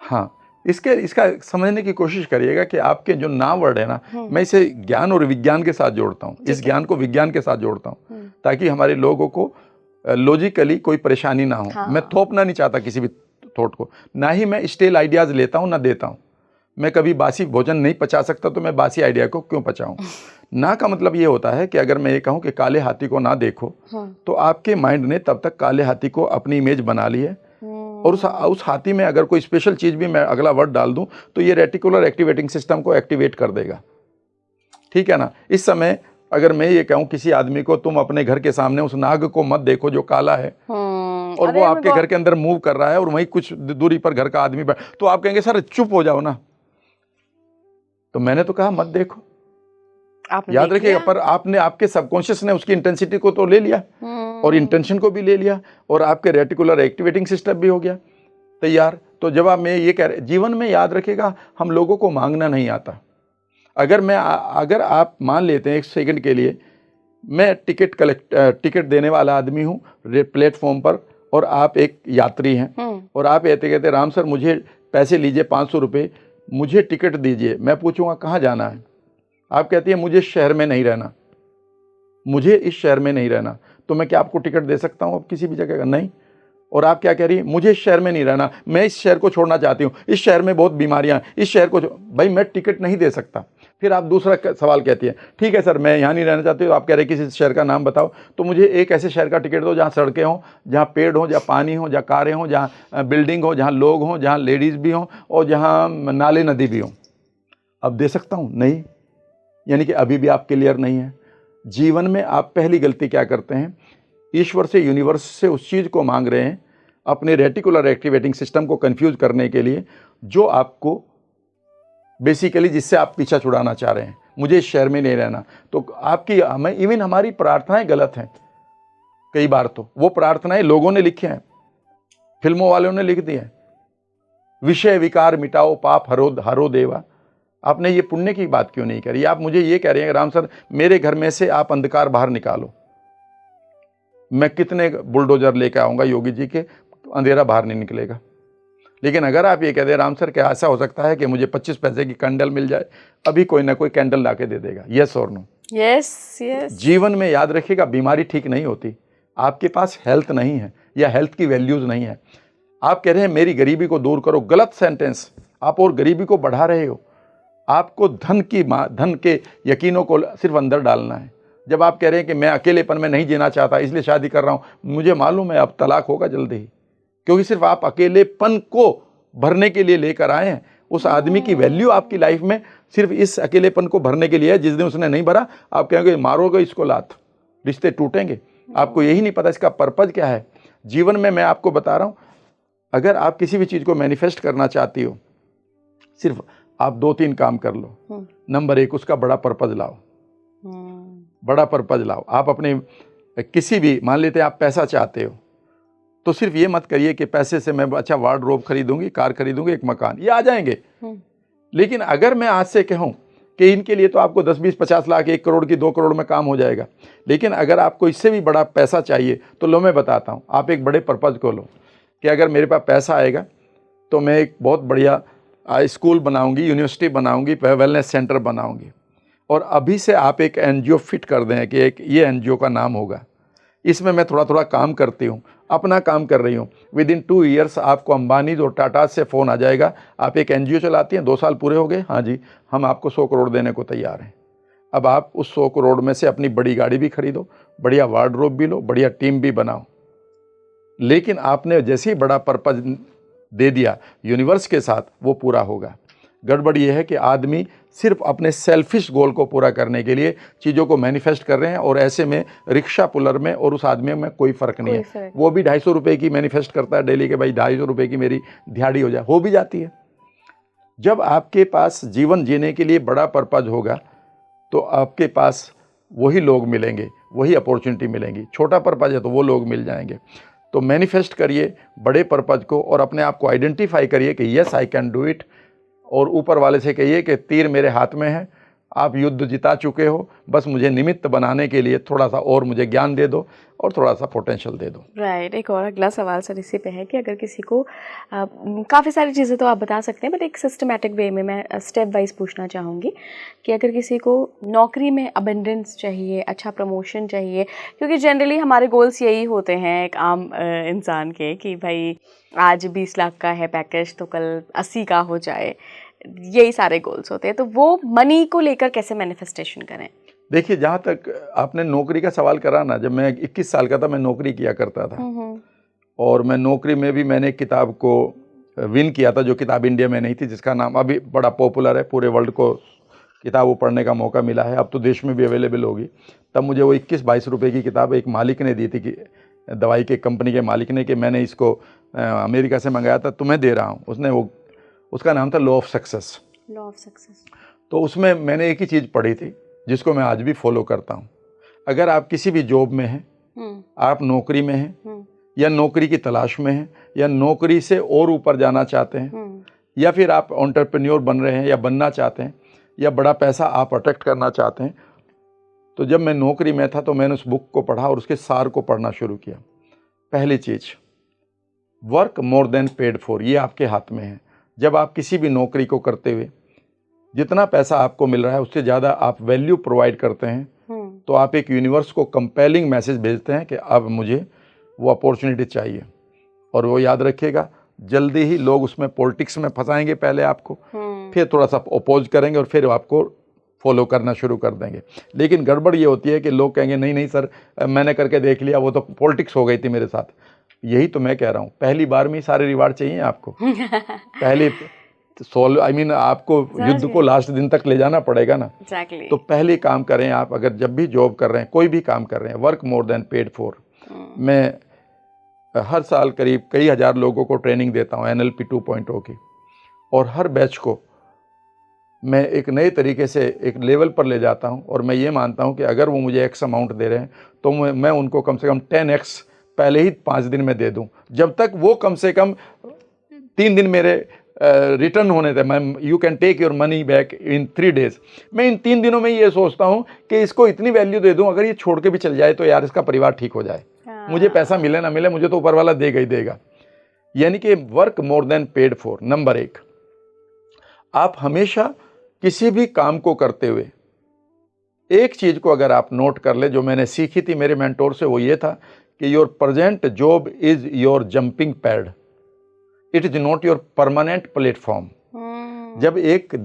हाँ, इसका समझने की कोशिश करिएगा कि आपके जो ना वर्ड है ना, मैं इसे ज्ञान और विज्ञान के साथ जोड़ता हूँ, इस ज्ञान को विज्ञान के साथ जोड़ता हूँ, ताकि हमारे लोगों को लॉजिकली कोई परेशानी ना हो। मैं थोपना नहीं चाहता किसी भी थॉट को, ना ही मैं स्टेल आइडियाज लेता हूँ ना देता हूँ। मैं कभी बासी भोजन नहीं पचा सकता, तो मैं बासी आइडिया को क्यों पचाऊं। ना का मतलब ये होता है कि अगर मैं ये कहूँ कि काले हाथी को ना देखो, तो आपके माइंड ने तब तक काले हाथी को अपनी इमेज बना ली है, और उस हाथी में अगर कोई स्पेशल चीज भी मैं अगला वर्ड डाल दूं तो ये रेटिकुलर एक्टिवेटिंग सिस्टम को एक्टिवेट कर देगा, ठीक है ना। इस समय अगर मैं ये कहूं किसी आदमी को तुम अपने घर के सामने उस नाग को मत देखो जो काला है, और वो आपके घर के अंदर मूव कर रहा है और वहीं कुछ दूरी पर घर का आदमी बैठ, तो आप कहेंगे सर चुप हो जाओ ना, तो मैंने तो कहा मत देखो। याद रखिएगा, पर आपने आपके सबकॉन्शियस ने उसकी इंटेंसिटी को तो ले लिया और इंटेंशन को भी ले लिया, और आपके रेटिकुलर एक्टिवेटिंग सिस्टम भी हो गया तैयार। तो जब आप मैं ये कह रहे, जीवन में याद रखिएगा हम लोगों को मांगना नहीं आता। अगर आप मान लेते हैं एक सेकंड के लिए, मैं टिकट देने वाला आदमी हूँ प्लेटफॉर्म पर, और आप एक यात्री हैं, और आप कहते राम सर मुझे पैसे लीजिए 500 रुपये, मुझे टिकट दीजिए। मैं पूछूंगा कहाँ जाना है, आप कहती है मुझे शहर में नहीं रहना, मुझे इस शहर में नहीं रहना, तो मैं क्या आपको टिकट दे सकता हूँ किसी भी जगह का? नहीं। और आप क्या कह रही है, मुझे इस शहर में नहीं रहना, मैं इस शहर को छोड़ना चाहती हूँ, इस शहर में बहुत बीमारियां, इस शहर को भाई मैं टिकट नहीं दे सकता। फिर आप दूसरा सवाल कहती है, ठीक है सर मैं यहाँ नहीं रहना चाहती हूँ, आप कह रहे किसी शहर का नाम बताओ, तो मुझे एक ऐसे शहर का टिकट दो जहाँ सड़कें हों, जहाँ पेड़ हो, जहाँ पानी हो, जहाँ कारें हों, जहाँ बिल्डिंग हो, जहाँ लोग हों, जहाँ लेडीज़ भी हों, और जहाँ नाले नदी भी हों। अब दे सकता हूँ? नहीं। यानी कि अभी भी आप क्लियर नहीं है। जीवन में आप पहली गलती क्या करते हैं, ईश्वर से यूनिवर्स से उस चीज़ को मांग रहे हैं अपने रेटिकुलर एक्टिवेटिंग सिस्टम को कंफ्यूज करने के लिए, जो आपको बेसिकली जिससे आप पीछा छुड़ाना चाह रहे हैं, मुझे इस शहर में नहीं रहना। तो आपकी इवन हमारी प्रार्थनाएं गलत हैं कई बार। तो वो प्रार्थनाएं लोगों ने लिखी हैं, फिल्मों वालों ने लिख दी हैं, विषय विकार मिटाओ पाप हरो देवा। आपने ये पुण्य की बात क्यों नहीं करी? आप मुझे ये कह रहे हैं राम सर मेरे घर में से आप अंधकार बाहर निकालो, मैं कितने बुलडोजर लेकर आऊंगा योगी जी के, अंधेरा बाहर नहीं निकलेगा। लेकिन अगर आप ये कह दें राम सर क्या ऐसा हो सकता है कि मुझे 25 पैसे की कैंडल मिल जाए, अभी कोई ना कोई कैंडल ला के दे देगा, यस और नो। Yes yes. जीवन में याद रखिएगा, बीमारी ठीक नहीं होती, आपके पास हेल्थ नहीं है या हेल्थ की वैल्यूज नहीं है। आप कह रहे हैं मेरी गरीबी को दूर करो, गलत सेंटेंस। आप और गरीबी को बढ़ा रहे हो। आपको धन के यकीनों को सिर्फ अंदर डालना है। जब आप कह रहे हैं कि मैं अकेलेपन में नहीं जीना चाहता इसलिए शादी कर रहा हूं, मुझे मालूम है अब तलाक होगा जल्दी ही, क्योंकि सिर्फ आप अकेलेपन को भरने के लिए लेकर आए हैं। उस आदमी की वैल्यू आपकी लाइफ में सिर्फ इस अकेलेपन को भरने के लिए है। जिस दिन उसने नहीं भरा, आप कहेंगे मारोगे इसको लात, रिश्ते टूटेंगे। आपको यही नहीं पता इसका पर्पज क्या है। जीवन में मैं आपको बता रहा हूं, अगर आप किसी भी चीज को मैनिफेस्ट करना चाहती हो, सिर्फ आप 2-3 काम कर लो। नंबर 1, उसका बड़ा पर्पज लाओ। बड़ा पर्पज लाओ। आप अपने किसी भी, मान लेते हैं आप पैसा चाहते हो, तो सिर्फ ये मत करिए कि पैसे से मैं अच्छा वार्डरोब खरीदूंगी, कार खरीदूंगी, एक मकान, ये आ जाएंगे। लेकिन अगर मैं आज से कहूं कि इनके लिए तो आपको 10, 20, 50 लाख, 1 करोड़ की 2 करोड़ में काम हो जाएगा, लेकिन अगर आपको इससे भी बड़ा पैसा चाहिए तो लो मैं बताता हूं, आप एक बड़े पर्पज को लो कि अगर मेरे पास पैसा आएगा तो मैं एक बहुत बढ़िया स्कूल बनाऊंगी, यूनिवर्सिटी बनाऊंगी, वेलनेस सेंटर बनाऊंगी। और अभी से आप एक एनजीओ फिट कर दें कि एक ये एनजीओ का नाम होगा, इसमें मैं थोड़ा थोड़ा काम करती हूँ, अपना काम कर रही हूँ। विदिन 2 ईयर्स आपको अंबानी और टाटा से फ़ोन आ जाएगा, आप एक एनजीओ चलाती हैं, 2 साल पूरे हो गए, हाँ जी हम आपको 100 करोड़ देने को तैयार हैं। अब आप उस 100 करोड़ में से अपनी बड़ी गाड़ी भी खरीदो, बढ़िया वार्डरोब भी लो, बढ़िया टीम भी बनाओ। लेकिन आपने जैसे ही बड़ा पर्पज दे दिया यूनिवर्स के साथ, वो पूरा होगा। गड़बड़ ये है कि आदमी सिर्फ अपने सेल्फिश गोल को पूरा करने के लिए चीज़ों को मैनिफेस्ट कर रहे हैं, और ऐसे में रिक्शा पुलर में और उस आदमी में कोई फ़र्क नहीं है। वो भी 250 रुपये की मैनिफेस्ट करता है डेली के, भाई 250 रुपये की मेरी दिहाड़ी हो जाए, हो भी जाती है। जब आपके पास जीवन जीने के लिए बड़ा पर्पज होगा तो आपके पास वही लोग मिलेंगे, वही अपॉर्चुनिटी मिलेंगी। छोटा पर्पज है तो वो लोग मिल जाएंगे। तो मैनिफेस्ट करिए बड़े पर्पज को, और अपने आप को आइडेंटिफाई करिए कि yes I can do it, और ऊपर वाले से कहिए कि तीर मेरे हाथ में है, आप युद्ध जिता चुके हो, बस मुझे निमित्त बनाने के लिए थोड़ा सा और मुझे ज्ञान दे दो और थोड़ा सा पोटेंशियल दे दो। राइट। एक और अगला सवाल सर इसी पे है कि अगर किसी को काफ़ी सारी चीज़ें तो आप बता सकते हैं, बट एक सिस्टमेटिक वे में मैं स्टेप वाइज पूछना चाहूँगी कि अगर किसी को नौकरी में अबंडेंस चाहिए, अच्छा प्रमोशन चाहिए, क्योंकि जनरली हमारे गोल्स यही होते हैं एक आम इंसान के कि भाई आज 20 लाख का है पैकेज तो कल 80 का हो जाए, यही सारे गोल्स होते हैं। तो वो मनी को लेकर कैसे मैनिफेस्टेशन करें? देखिए, जहाँ तक आपने नौकरी का सवाल करा ना, जब मैं 21 साल का था मैं नौकरी किया करता था, और मैं नौकरी में भी मैंने एक किताब को विन किया था, जो किताब इंडिया में नहीं थी, जिसका नाम अभी बड़ा पॉपुलर है, पूरे वर्ल्ड को किताब पढ़ने का मौका मिला है, अब तो देश में भी अवेलेबल होगी। तब मुझे वो 21-22 रुपये की किताब एक मालिक ने दी थी, कि दवाई के कंपनी के मालिक ने, कि मैंने इसको अमेरिका से मंगाया था, तुम्हें दे रहा हूँ। उसका नाम था law of success. Law of success. तो उसमें मैंने एक ही चीज़ पढ़ी थी जिसको मैं आज भी फॉलो करता हूँ। अगर आप किसी भी जॉब में हैं, आप नौकरी में हैं, या नौकरी की तलाश में हैं, या नौकरी से और ऊपर जाना चाहते हैं, या फिर आप एंटरप्रेन्योर बन रहे हैं या बनना चाहते हैं, या बड़ा पैसा आप अट्रैक्ट करना चाहते हैं, तो जब मैं नौकरी में था तो मैंने उस बुक को पढ़ा और उसके सार को पढ़ना शुरू किया। पहली चीज़, work more than paid for, ये आपके हाथ में है। जब आप किसी भी नौकरी को करते हुए जितना पैसा आपको मिल रहा है उससे ज़्यादा आप वैल्यू प्रोवाइड करते हैं, तो आप एक यूनिवर्स को कंपेलिंग मैसेज भेजते हैं कि अब मुझे वो अपॉर्चुनिटी चाहिए। और वो याद रखिएगा, जल्दी ही लोग उसमें पॉलिटिक्स में फंसाएंगे पहले आपको, फिर थोड़ा सा अपोज करेंगे और फिर आपको फॉलो करना शुरू कर देंगे। लेकिन गड़बड़ ये होती है कि लोग कहेंगे नहीं नहीं सर, मैंने करके देख लिया, वो तो पॉलिटिक्स हो गई थी मेरे साथ। यही तो मैं कह रहा हूँ, पहली बार में ही सारे रिवार्ड चाहिए आपको। पहले आपको युद्ध को लास्ट दिन तक ले जाना पड़ेगा ना। exactly. तो पहले काम करें आप, अगर जब भी जॉब कर रहे हैं, कोई भी काम कर रहे हैं, work more than paid for. मैं हर साल करीब कई हज़ार लोगों को ट्रेनिंग देता हूँ NLP 2.0 की, और हर बैच को मैं एक नए तरीके से एक लेवल पर ले जाता हूँ। और मैं ये मानता हूँ कि अगर वो मुझे X अमाउंट दे रहे हैं तो मैं उनको कम से कम 10X पहले ही 5 दिन में दे दूं, जब तक वो कम से कम 3 दिन मेरे रिटर्न होने थे। मैं you can take your money back in 3 days. मैं इन 3 दिनों में ये सोचता हूँ कि इसको इतनी वैल्यू दे दूं, अगर ये छोड़ के भी चल जाए तो यार इसका परिवार ठीक हो जाए। मुझे पैसा मिले ना मिले, मुझे तो ऊपर वाला देगा ही देगा। यानी कि work more than paid for. Number 1, आप हमेशा किसी भी काम को करते हुए एक चीज़ को अगर आप नोट कर ले, जो मैंने सीखी थी मेरे मेंटोर से, वो ये था कि your present job is your jumping pad, it is not your permanent platform. जब एक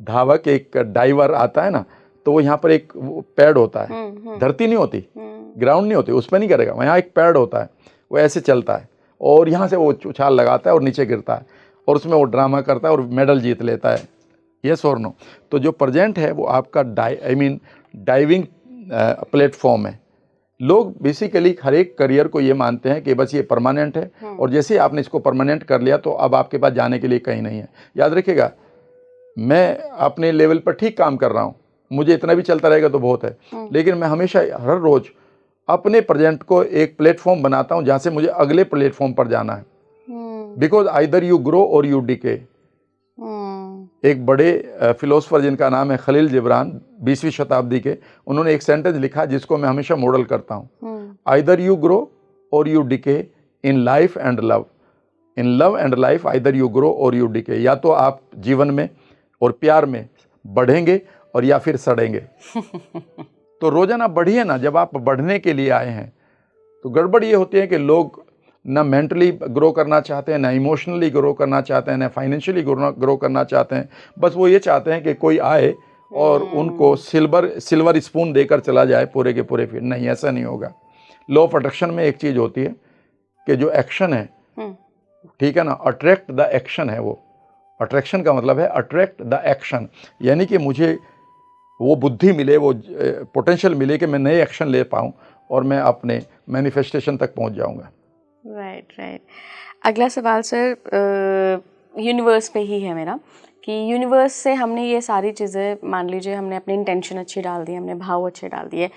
धावक, एक डाइवर आता है ना, तो वो यहाँ पर एक पैड होता है, धरती नहीं होती, ग्राउंड नहीं होती, उस पर नहीं करेगा, वहाँ एक पैड होता है, वो ऐसे चलता है और यहाँ से वो उछाल लगाता है और नीचे गिरता है और उसमें वो ड्रामा करता है और मेडल जीत लेता है। यस और नो? तो जो प्रेजेंट है वो आपका डाइविंग प्लेटफॉर्म है। लोग बेसिकली हर एक करियर को ये मानते हैं कि बस ये परमानेंट है, और जैसे ही आपने इसको परमानेंट कर लिया तो अब आपके पास जाने के लिए कहीं नहीं है। याद रखिएगा, मैं अपने लेवल पर ठीक काम कर रहा हूँ, मुझे इतना भी चलता रहेगा तो बहुत है, लेकिन मैं हमेशा हर रोज़ अपने प्रेजेंट को एक प्लेटफॉर्म बनाता हूँ जहाँ से मुझे अगले प्लेटफॉर्म पर जाना है। बिकॉज आइदर यू ग्रो और यू डिके। एक बड़े फिलोसफर जिनका नाम है खलील जिब्रान, 20वीं शताब्दी के, उन्होंने एक सेंटेंस लिखा जिसको मैं हमेशा मॉडल करता हूँ, आइदर यू ग्रो और you decay in life and love, in love and life either you grow और यू डिके। या तो आप जीवन में और प्यार में बढ़ेंगे और या फिर सड़ेंगे। तो रोजाना बढ़िए ना। जब आप बढ़ने के लिए आए हैं तो गड़बड़ ये होती है कि लोग ना मेंटली ग्रो करना चाहते हैं, ना इमोशनली ग्रो करना चाहते हैं, ना फाइनेंशियली ग्रो करना चाहते हैं। बस वो ये चाहते हैं कि कोई आए और उनको सिल्वर स्पून देकर चला जाए पूरे के पूरे। फिर नहीं, ऐसा नहीं होगा। लॉ ऑफ अट्रैक्शन में एक चीज़ होती है कि जो एक्शन है, ठीक है ना, अट्रैक्ट द एक्शन है। वो अट्रैक्शन का मतलब है अट्रैक्ट द एक्शन, यानी कि मुझे वो बुद्धि मिले, वो पोटेंशियल मिले कि मैं नए एक्शन ले पाऊँ और मैं अपने मैनिफेस्टेशन तक पहुँच जाऊँगा। राइट। अगला सवाल सर यूनिवर्स पे ही है मेरा, कि यूनिवर्स से हमने ये सारी चीज़ें, मान लीजिए हमने अपनी इंटेंशन अच्छी डाल दी, हमने भाव अच्छे डाल दिए,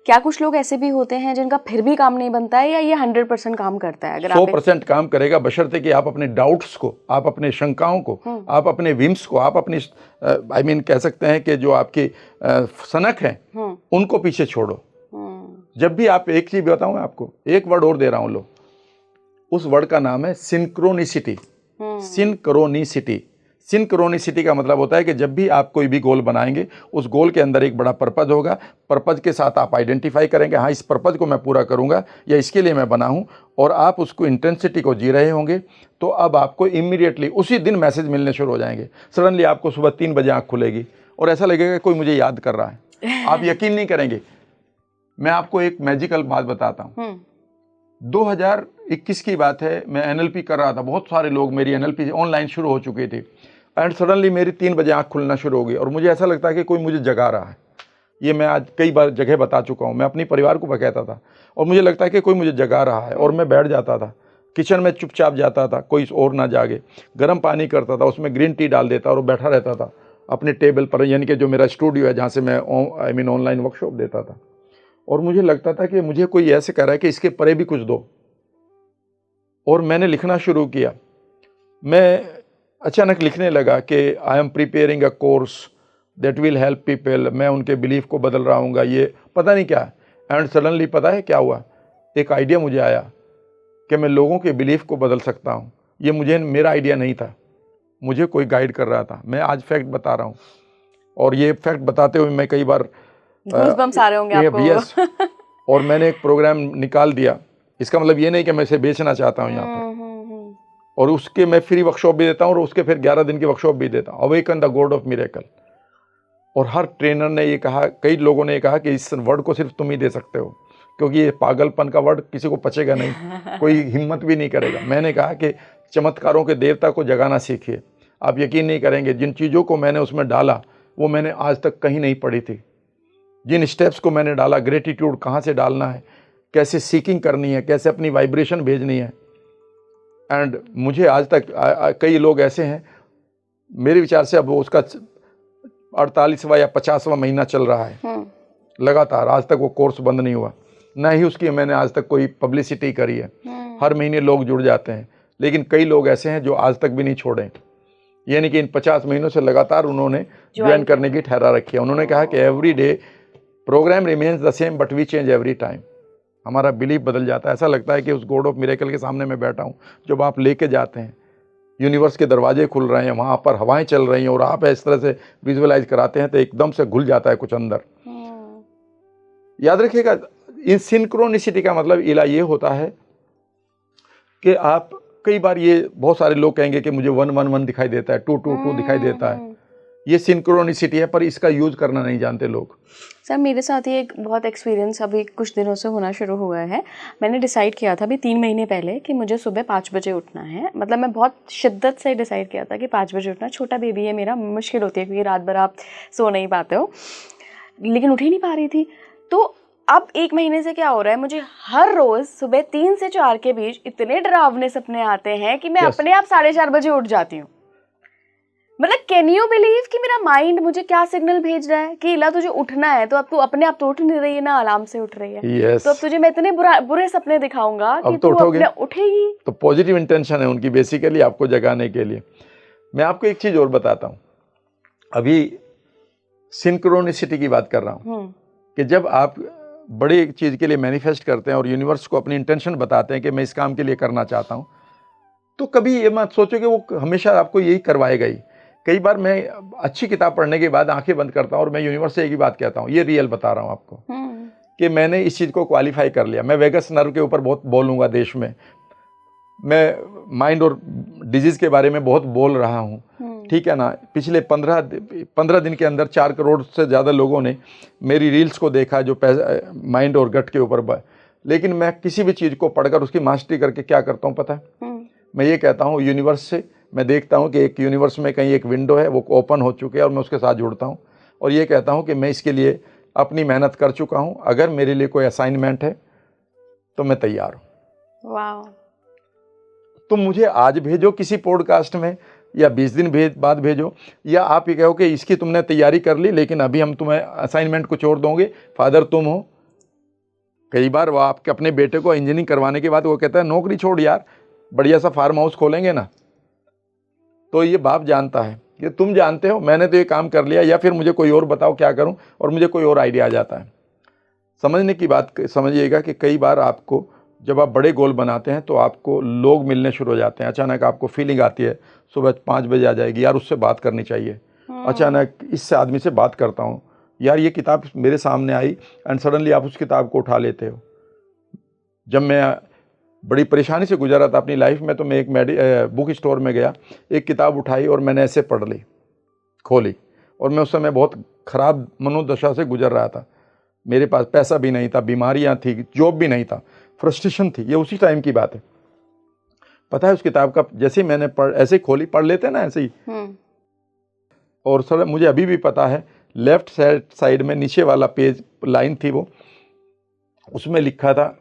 क्या कुछ लोग ऐसे भी होते हैं जिनका फिर भी काम नहीं बनता है, या ये 100% काम करता है? अगर 100% काम करेगा, बशर्ते कि आप अपने डाउट्स को, आप अपने शंकाओं को, आप अपने विम्स को, आप अपनी कह सकते हैं कि जो आपकी सनक है उनको पीछे छोड़ो। जब भी आप, एक चीज़ बताऊँ मैं आपको, एक वर्ड और दे रहा हूँ, लो, उस वर्ड का नाम है सिंक्रोनिसिटी। सिंक्रोनिसिटी। सिंक्रोनिसिटी का मतलब होता है कि जब भी आप कोई भी गोल बनाएंगे, उस गोल के अंदर एक बड़ा पर्पज होगा। पर्पज के साथ आप आइडेंटिफाई करेंगे, हाँ इस पर्पज को मैं पूरा करूंगा या इसके लिए मैं बना हूं, और आप उसको इंटेंसिटी को जी रहे होंगे, तो अब आपको इमीडिएटली उसी दिन मैसेज मिलने शुरू हो जाएंगे। सडनली आपको सुबह 3 बजे आँख खुलेगी और ऐसा लगेगा कोई मुझे याद कर रहा है। आप यकीन नहीं करेंगे, मैं आपको एक मैजिकल बात बताता हूँ। 2021 की बात है, मैं NLP कर रहा था, बहुत सारे लोग मेरी NLP ऑनलाइन शुरू हो चुके थे, एंड सडनली मेरी 3 बजे आँख खुलना शुरू हो गई और मुझे ऐसा लगता है कि कोई मुझे जगा रहा है। ये मैं आज कई बार जगह बता चुका हूँ, मैं अपनी परिवार को कहता था, और मुझे लगता है कि कोई मुझे जगा रहा है, और मैं बैठ जाता था किचन में, चुपचाप जाता था, कोई और ना जागे, गर्म पानी करता था, उसमें ग्रीन टी डाल देता और बैठा रहता था अपने टेबल पर, यानी कि जो मेरा स्टूडियो है जहाँ से मैं ऑनलाइन वर्कशॉप देता था। और मुझे लगता था कि मुझे कोई ऐसे कह रहा है कि इसके परे भी कुछ दो, और मैंने लिखना शुरू किया। मैं अचानक लिखने लगा कि I am preparing a course that will help people, मैं उनके बिलीफ को बदल रहा हूँगा, ये पता नहीं क्या। एंड सडनली पता है क्या हुआ, एक आइडिया मुझे आया कि मैं लोगों के बिलीफ को बदल सकता हूँ। ये मेरा आइडिया नहीं था, मुझे कोई गाइड कर रहा था। मैं आज फैक्ट बता रहा हूँ, और ये फैक्ट बताते हुए मैं कई बार गूज़बम्प्स आ रहे होंगे आपको। यस, और मैंने एक प्रोग्राम निकाल दिया। इसका मतलब ये नहीं कि मैं इसे बेचना चाहता हूँ यहाँ पर, और उसके मैं फ्री वर्कशॉप भी देता हूँ, और उसके फिर 11 दिन की वर्कशॉप भी देता हूँ, awaken the God of miracle. और हर ट्रेनर ने ये कहा, कई लोगों ने ये कहा कि इस वर्ड को सिर्फ तुम ही दे सकते हो, क्योंकि ये पागलपन का वर्ड किसी को पचेगा नहीं, कोई हिम्मत भी नहीं करेगा। मैंने कहा कि चमत्कारों के देवता को जगाना सीखिए। आप यकीन नहीं करेंगे, जिन चीज़ों को मैंने उसमें डाला वो मैंने आज तक कहीं नहीं पढ़ी थी। जिन स्टेप्स को मैंने डाला, ग्रेटिट्यूड कहाँ से डालना है, कैसे सीकिंग करनी है, कैसे अपनी वाइब्रेशन भेजनी है, एंड मुझे आज तक कई लोग ऐसे हैं, मेरे विचार से अब उसका 48वां या 50वां महीना चल रहा है लगातार, आज तक वो कोर्स बंद नहीं हुआ, ना ही उसकी मैंने आज तक कोई पब्लिसिटी करी है। हर महीने लोग जुड़ जाते हैं, लेकिन कई लोग ऐसे हैं जो आज तक भी नहीं छोड़े, यानी कि इन 50 महीनों से लगातार उन्होंने ज्वाइन करने की ठहरा रखी है। उन्होंने कहा कि every day programme remains the same but we change every time. हमारा बिलीफ बदल जाता है, ऐसा लगता है कि उस गॉड ऑफ मिरेकल के सामने मैं बैठा हूँ। जब आप लेके जाते हैं, यूनिवर्स के दरवाजे खुल रहे हैं, वहाँ पर हवाएं चल रही हैं, और आप इस तरह से विजुअलाइज कराते हैं तो एकदम से घुल जाता है कुछ अंदर। याद रखिएगा, इन सिंक्रोनिसिटी का मतलब इला ये होता है कि आप कई बार, ये बहुत सारे लोग कहेंगे कि मुझे 111 दिखाई देता है, 222 दिखाई देता है, ये सिंक्रोनिसिटी है, पर इसका यूज करना नहीं जानते लोग। सर मेरे साथ ये एक बहुत एक्सपीरियंस अभी कुछ दिनों से होना शुरू हुआ है। मैंने डिसाइड किया था अभी 3 महीने पहले कि मुझे सुबह 5 बजे उठना है। मतलब मैं बहुत शिद्दत से डिसाइड किया था कि 5 बजे उठना। छोटा बेबी है मेरा, मुश्किल होती है क्योंकि रात भर आप सो नहीं पाते हो, लेकिन उठ ही नहीं पा रही थी। तो अब 1 महीने से क्या हो रहा है, मुझे हर रोज़ सुबह 3 से 4 के बीच इतने डरावने सपने आते हैं कि मैं अपने आप 4:30 बजे उठ जाती हूँ। मतलब कैन यू बिलीव कि मेरा माइंड मुझे क्या सिग्नल भेज रहा है कि इला तुझे उठना है, तो अब तू अपने आप तो उठ नहीं रही है ना, अलार्म से उठ रही है। yes. तो अब तुझे मैं इतने बुरे सपने दिखाऊंगा कि तो तू अपने उठेगी। तो पॉजिटिव इंटेंशन है उनकी बेसिकली आपको जगाने के लिए। मैं आपको एक चीज और बताता हूँ, अभी सिंक्रोनिसिटी की बात कर रहा हूँ कि जब आप बड़ी चीज के लिए मैनिफेस्ट करते हैं और यूनिवर्स को अपनी इंटेंशन बताते हैं कि मैं इस काम के लिए करना चाहता हूँ, तो कभी ये मत सोचो कि वो हमेशा आपको यही करवाएगा ही। कई बार मैं अच्छी किताब पढ़ने के बाद आंखें बंद करता हूँ और मैं यूनिवर्स से एक ही बात कहता हूँ, ये रियल बता रहा हूँ आपको, कि मैंने इस चीज़ को क्वालिफाई कर लिया। मैं वेगस नर्व के ऊपर बहुत बोलूँगा देश में, मैं माइंड और डिजीज़ के बारे में बहुत बोल रहा हूँ, ठीक है ना। पिछले 15 दिन के अंदर 4 करोड़ से ज़्यादा लोगों ने मेरी रील्स को देखा जो माइंड और गट के ऊपर। लेकिन मैं किसी भी चीज़ को पढ़कर उसकी मास्टरी करके क्या करता हूँ पता है, मैं ये कहता हूँ यूनिवर्स से, मैं देखता हूँ कि एक यूनिवर्स में कहीं एक विंडो है, वो ओपन हो चुकी है और मैं उसके साथ जुड़ता हूँ और ये कहता हूँ कि मैं इसके लिए अपनी मेहनत कर चुका हूँ, अगर मेरे लिए कोई असाइनमेंट है तो मैं तैयार हूँ। वाह। तुम मुझे आज भेजो किसी पॉडकास्ट में या 20 दिन बाद भेजो, या आप ये कहो कि इसकी तुमने तैयारी कर ली लेकिन अभी हम तुम्हें असाइनमेंट कुछ और दोगे, फादर तुम हो। कई बार वो आपके अपने बेटे को इंजीनियरिंग करवाने के बाद वो कहता है नौकरी छोड़ यार, बढ़िया सा फार्म हाउस खोलेंगे ना। तो ये बाप जानता है कि तुम जानते हो मैंने तो ये काम कर लिया, या फिर मुझे कोई और बताओ क्या करूं, और मुझे कोई और आइडिया आ जाता है। समझने की बात समझिएगा कि कई बार आपको जब आप बड़े गोल बनाते हैं तो आपको लोग मिलने शुरू हो जाते हैं। अचानक आपको फीलिंग आती है सुबह 5 बजे आ जाएगी, यार उससे बात करनी चाहिए। अचानक इस आदमी से बात करता हूँ, यार ये किताब मेरे सामने आई, एंड सडनली आप उस किताब को उठा लेते हो। जब मैं बड़ी परेशानी से गुजरा था अपनी लाइफ में, तो मैं एक बुक स्टोर में गया, एक किताब उठाई और मैंने ऐसे पढ़ ली, खोली, और मैं उस समय बहुत ख़राब मनोदशा से गुजर रहा था। मेरे पास पैसा भी नहीं था, बीमारियां थी, जॉब भी नहीं था, फ्रस्ट्रेशन थी। ये उसी टाइम की बात है। पता है उस किताब का जैसे ही मैंने ऐसे ही खोली, पढ़ लेते ना ऐसे ही, और सर मुझे अभी भी पता है लेफ्ट साइड में नीचे वाला पेज लाइन थी, वो उसमें लिखा था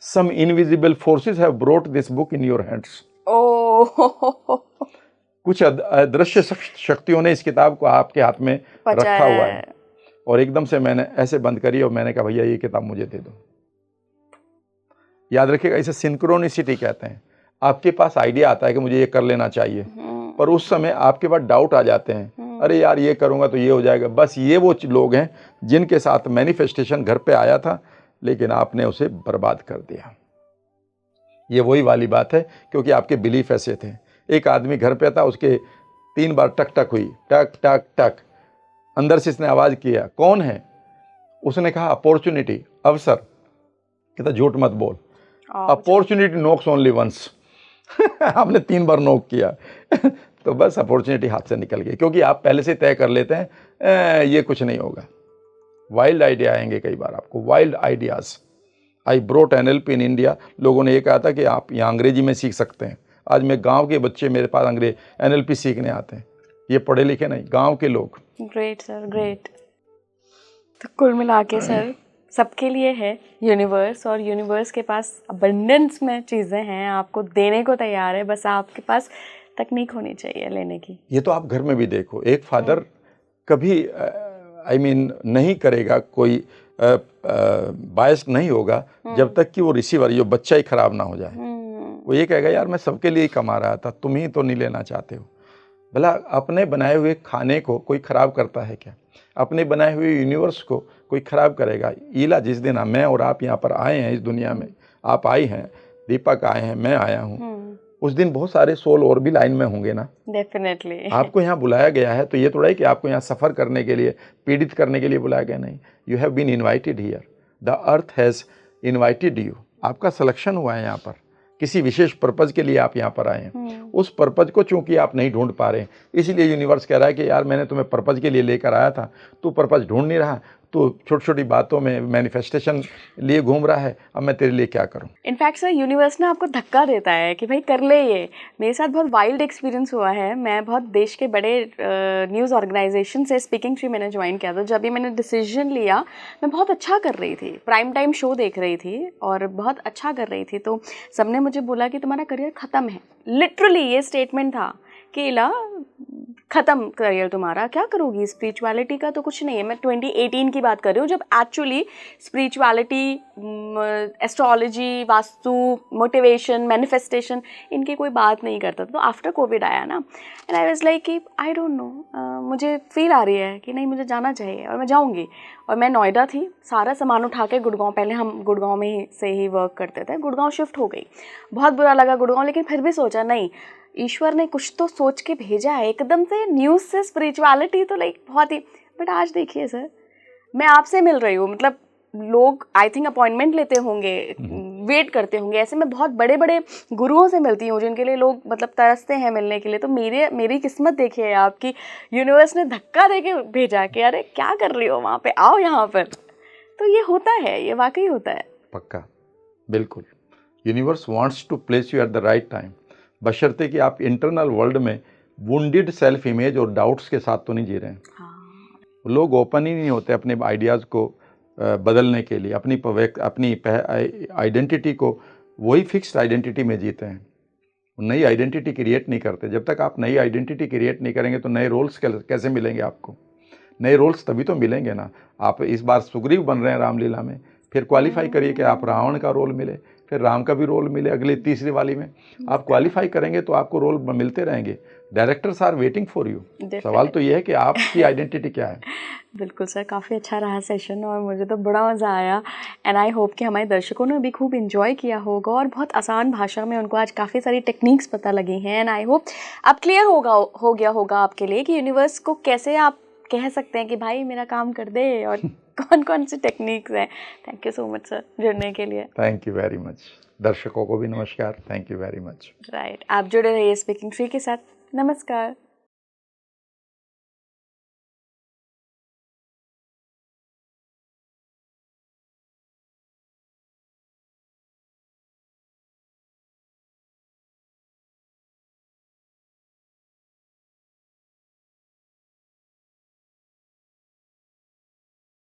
Some invisible forces have brought this book in your hands. कुछ अदृश्य शक्तियों ने इस किताब को आपके हाथ में रखा हुआ है। और एकदम से मैंने ऐसे बंद करी और मैंने कहा भैया ये किताब मुझे दे दो। याद रखिएगा, इसे सिंक्रोनिसिटी कहते हैं। आपके पास आइडिया आता है कि मुझे ये कर लेना चाहिए, पर उस समय आपके पास डाउट आ जाते हैं, अरे यार ये करूँगा तो ये हो जाएगा। बस ये वो लोग हैं जिनके साथ मैनिफेस्टेशन घर पे आया था लेकिन आपने उसे बर्बाद कर दिया। ये वही वाली बात है, क्योंकि आपके बिलीफ ऐसे थे। एक आदमी घर पे था, उसके 3 बार टक टक हुई, टक टक टक। अंदर से इसने आवाज़ किया, कौन है? उसने कहा अपॉर्चुनिटी, अवसर। कहता झूठ मत बोल, अपॉर्चुनिटी नॉक्स ओनली वंस। आपने 3 बार नॉक किया तो बस अपॉर्चुनिटी हाथ से निकल गई, क्योंकि आप पहले से तय कर लेते हैं ये कुछ नहीं होगा। वाइल्ड आइडिया आएंगे कई बार आपको, wild ideas. I brought NLP in India. लोगों ने ये कहा था कि आप यहाँ अंग्रेजी में सीख सकते हैं। आज मैं गांव के बच्चे मेरे पास NLP सीखने आते हैं, ये पढ़े लिखे नहीं, गांव के लोग। Great sir, great. तो कुल मिला के सर सबके लिए है यूनिवर्स, और यूनिवर्स के पास अबंडेंस में चीज़ें हैं, आपको देने को तैयार है, बस आपके पास तकनीक होनी चाहिए लेने की। ये तो आप घर में भी देखो, एक फादर कभी नहीं करेगा, कोई बायस नहीं होगा जब तक कि वो रिसीवर, जो बच्चा ही खराब ना हो जाए। वो ये कहेगा यार मैं सबके लिए ही कमा रहा था, तुम ही तो नहीं लेना चाहते हो। भला अपने बनाए हुए खाने को कोई खराब करता है क्या? अपने बनाए हुए यूनिवर्स को कोई खराब करेगा? ईला जिस दिन मैं और आप यहाँ पर आए हैं इस दुनिया में, आप आई हैं, दीपक आए हैं, मैं आया हूँ, उस दिन बहुत सारे सोल और भी लाइन में होंगे ना। डेफिनेटली। आपको यहाँ बुलाया गया है तो ये थोड़ा है कि आपको यहाँ सफ़र करने के लिए, पीड़ित करने के लिए बुलाया गया, नहीं। You have been invited here, the earth has invited you. आपका सिलेक्शन हुआ है यहाँ पर, किसी विशेष पर्पज़ के लिए आप यहाँ पर आए हैं। उस पर्पज़ को चूंकि आप नहीं ढूंढ पा रहे हैं, इसलिए यूनिवर्स कह रहा है कि यार मैंने तुम्हें पर्पज़ के लिए लेकर आया था, तू पर्पज़ ढूंढ नहीं रहा, तो छोटी छोटी बातों में मैनिफेस्टेशन लिए घूम रहा है, अब मैं तेरे लिए क्या करूं। इनफैक्ट सर यूनिवर्स ना आपको धक्का देता है कि भाई कर ले ये। मेरे साथ बहुत वाइल्ड एक्सपीरियंस हुआ है। मैं बहुत देश के बड़े न्यूज़ ऑर्गेनाइजेशन से स्पीकिंग थ्री मैंने ज्वाइन किया था। जब भी मैंने डिसीजन लिया, मैं बहुत अच्छा कर रही थी, प्राइम टाइम शो देख रही थी और बहुत अच्छा कर रही थी, तो सबने मुझे बोला कि तुम्हारा करियर ख़त्म है। लिटरली ये स्टेटमेंट था कि इला ख़त्म करियर तुम्हारा, क्या करोगी, स्पिरिचुअलिटी का तो कुछ नहीं है। मैं 2018 की बात कर रही हूँ, जब actually spirituality, astrology, vastu, motivation, manifestation, इनकी कोई बात नहीं करता था। तो आफ्टर कोविड आया ना, एंड आई वाज लाइक कि आई डोंट नो, मुझे फील आ रही है कि नहीं मुझे जाना चाहिए और मैं जाऊँगी। और मैं नोएडा थी, सारा सामान उठा के गुड़गांव, पहले हम गुड़गांव में ही से ही वर्क करते थे, गुड़गांव शिफ्ट हो गई। बहुत बुरा लगा गुड़गांव, लेकिन फिर भी सोचा नहीं, ईश्वर ने कुछ तो सोच के भेजा है। एकदम से न्यूज़ से स्पिरिचुअलिटी तो लाइक बहुत ही, बट आज देखिए सर, मैं आपसे मिल रही हूँ, मतलब लोग आई थिंक अपॉइंटमेंट लेते होंगे, वेट करते होंगे, ऐसे मैं बहुत बड़े बड़े गुरुओं से मिलती हूँ जिनके लिए लोग मतलब तरसते हैं मिलने के लिए। तो मेरी किस्मत देखिए आपकी, यूनिवर्स ने धक्का दे के भेजा कि अरे क्या कर रही हो वहाँ पे, आओ यहाँ पर। तो ये होता है, ये वाकई होता है। पक्का, बिल्कुल। Universe wants to place you at the right time, बशर्ते कि आप इंटरनल वर्ल्ड में वुंडेड सेल्फ इमेज और डाउट्स के साथ तो नहीं जी रहे हैं। हाँ। लोग ओपन ही नहीं होते अपने आइडियाज़ को बदलने के लिए, अपनी आइडेंटिटी को वही फिक्स्ड आइडेंटिटी में जीते हैं, नई आइडेंटिटी क्रिएट नहीं करते। जब तक आप नई आइडेंटिटी क्रिएट नहीं करेंगे तो नए रोल्स कैसे मिलेंगे आपको? नए रोल्स तभी तो मिलेंगे ना। आप इस बार सुग्रीव बन रहे हैं रामलीला में, फिर क्वालिफाई करिए कि आप रावण का रोल मिले, फिर राम का भी रोल मिले अगली तीसरी वाली में। आप क्वालिफाई करेंगे तो आपको रोल मिलते रहेंगे। Directors are waiting for you. सवाल तो ये है कि आपकी आइडेंटिटी क्या है। बिल्कुल सर, काफ़ी अच्छा रहा सेशन और मुझे तो बड़ा मज़ा आया। एंड आई होप कि हमारे दर्शकों ने भी खूब इन्जॉय किया होगा और बहुत आसान भाषा में उनको आज काफ़ी सारी टेक्निक्स पता लगी हैं। एंड आई होप अब क्लियर हो गया होगा आपके लिए कि यूनिवर्स को कैसे आप कह सकते हैं कि भाई मेरा काम कर दे, और कौन कौन सी टेक्निक्स हैं। Thank you so much sir जुड़ने के लिए। Thank you very much. दर्शकों को भी नमस्कार, thank you very much. Right, आप जुड़े रहिए स्पीकिंग थ्री के साथ। नमस्कार।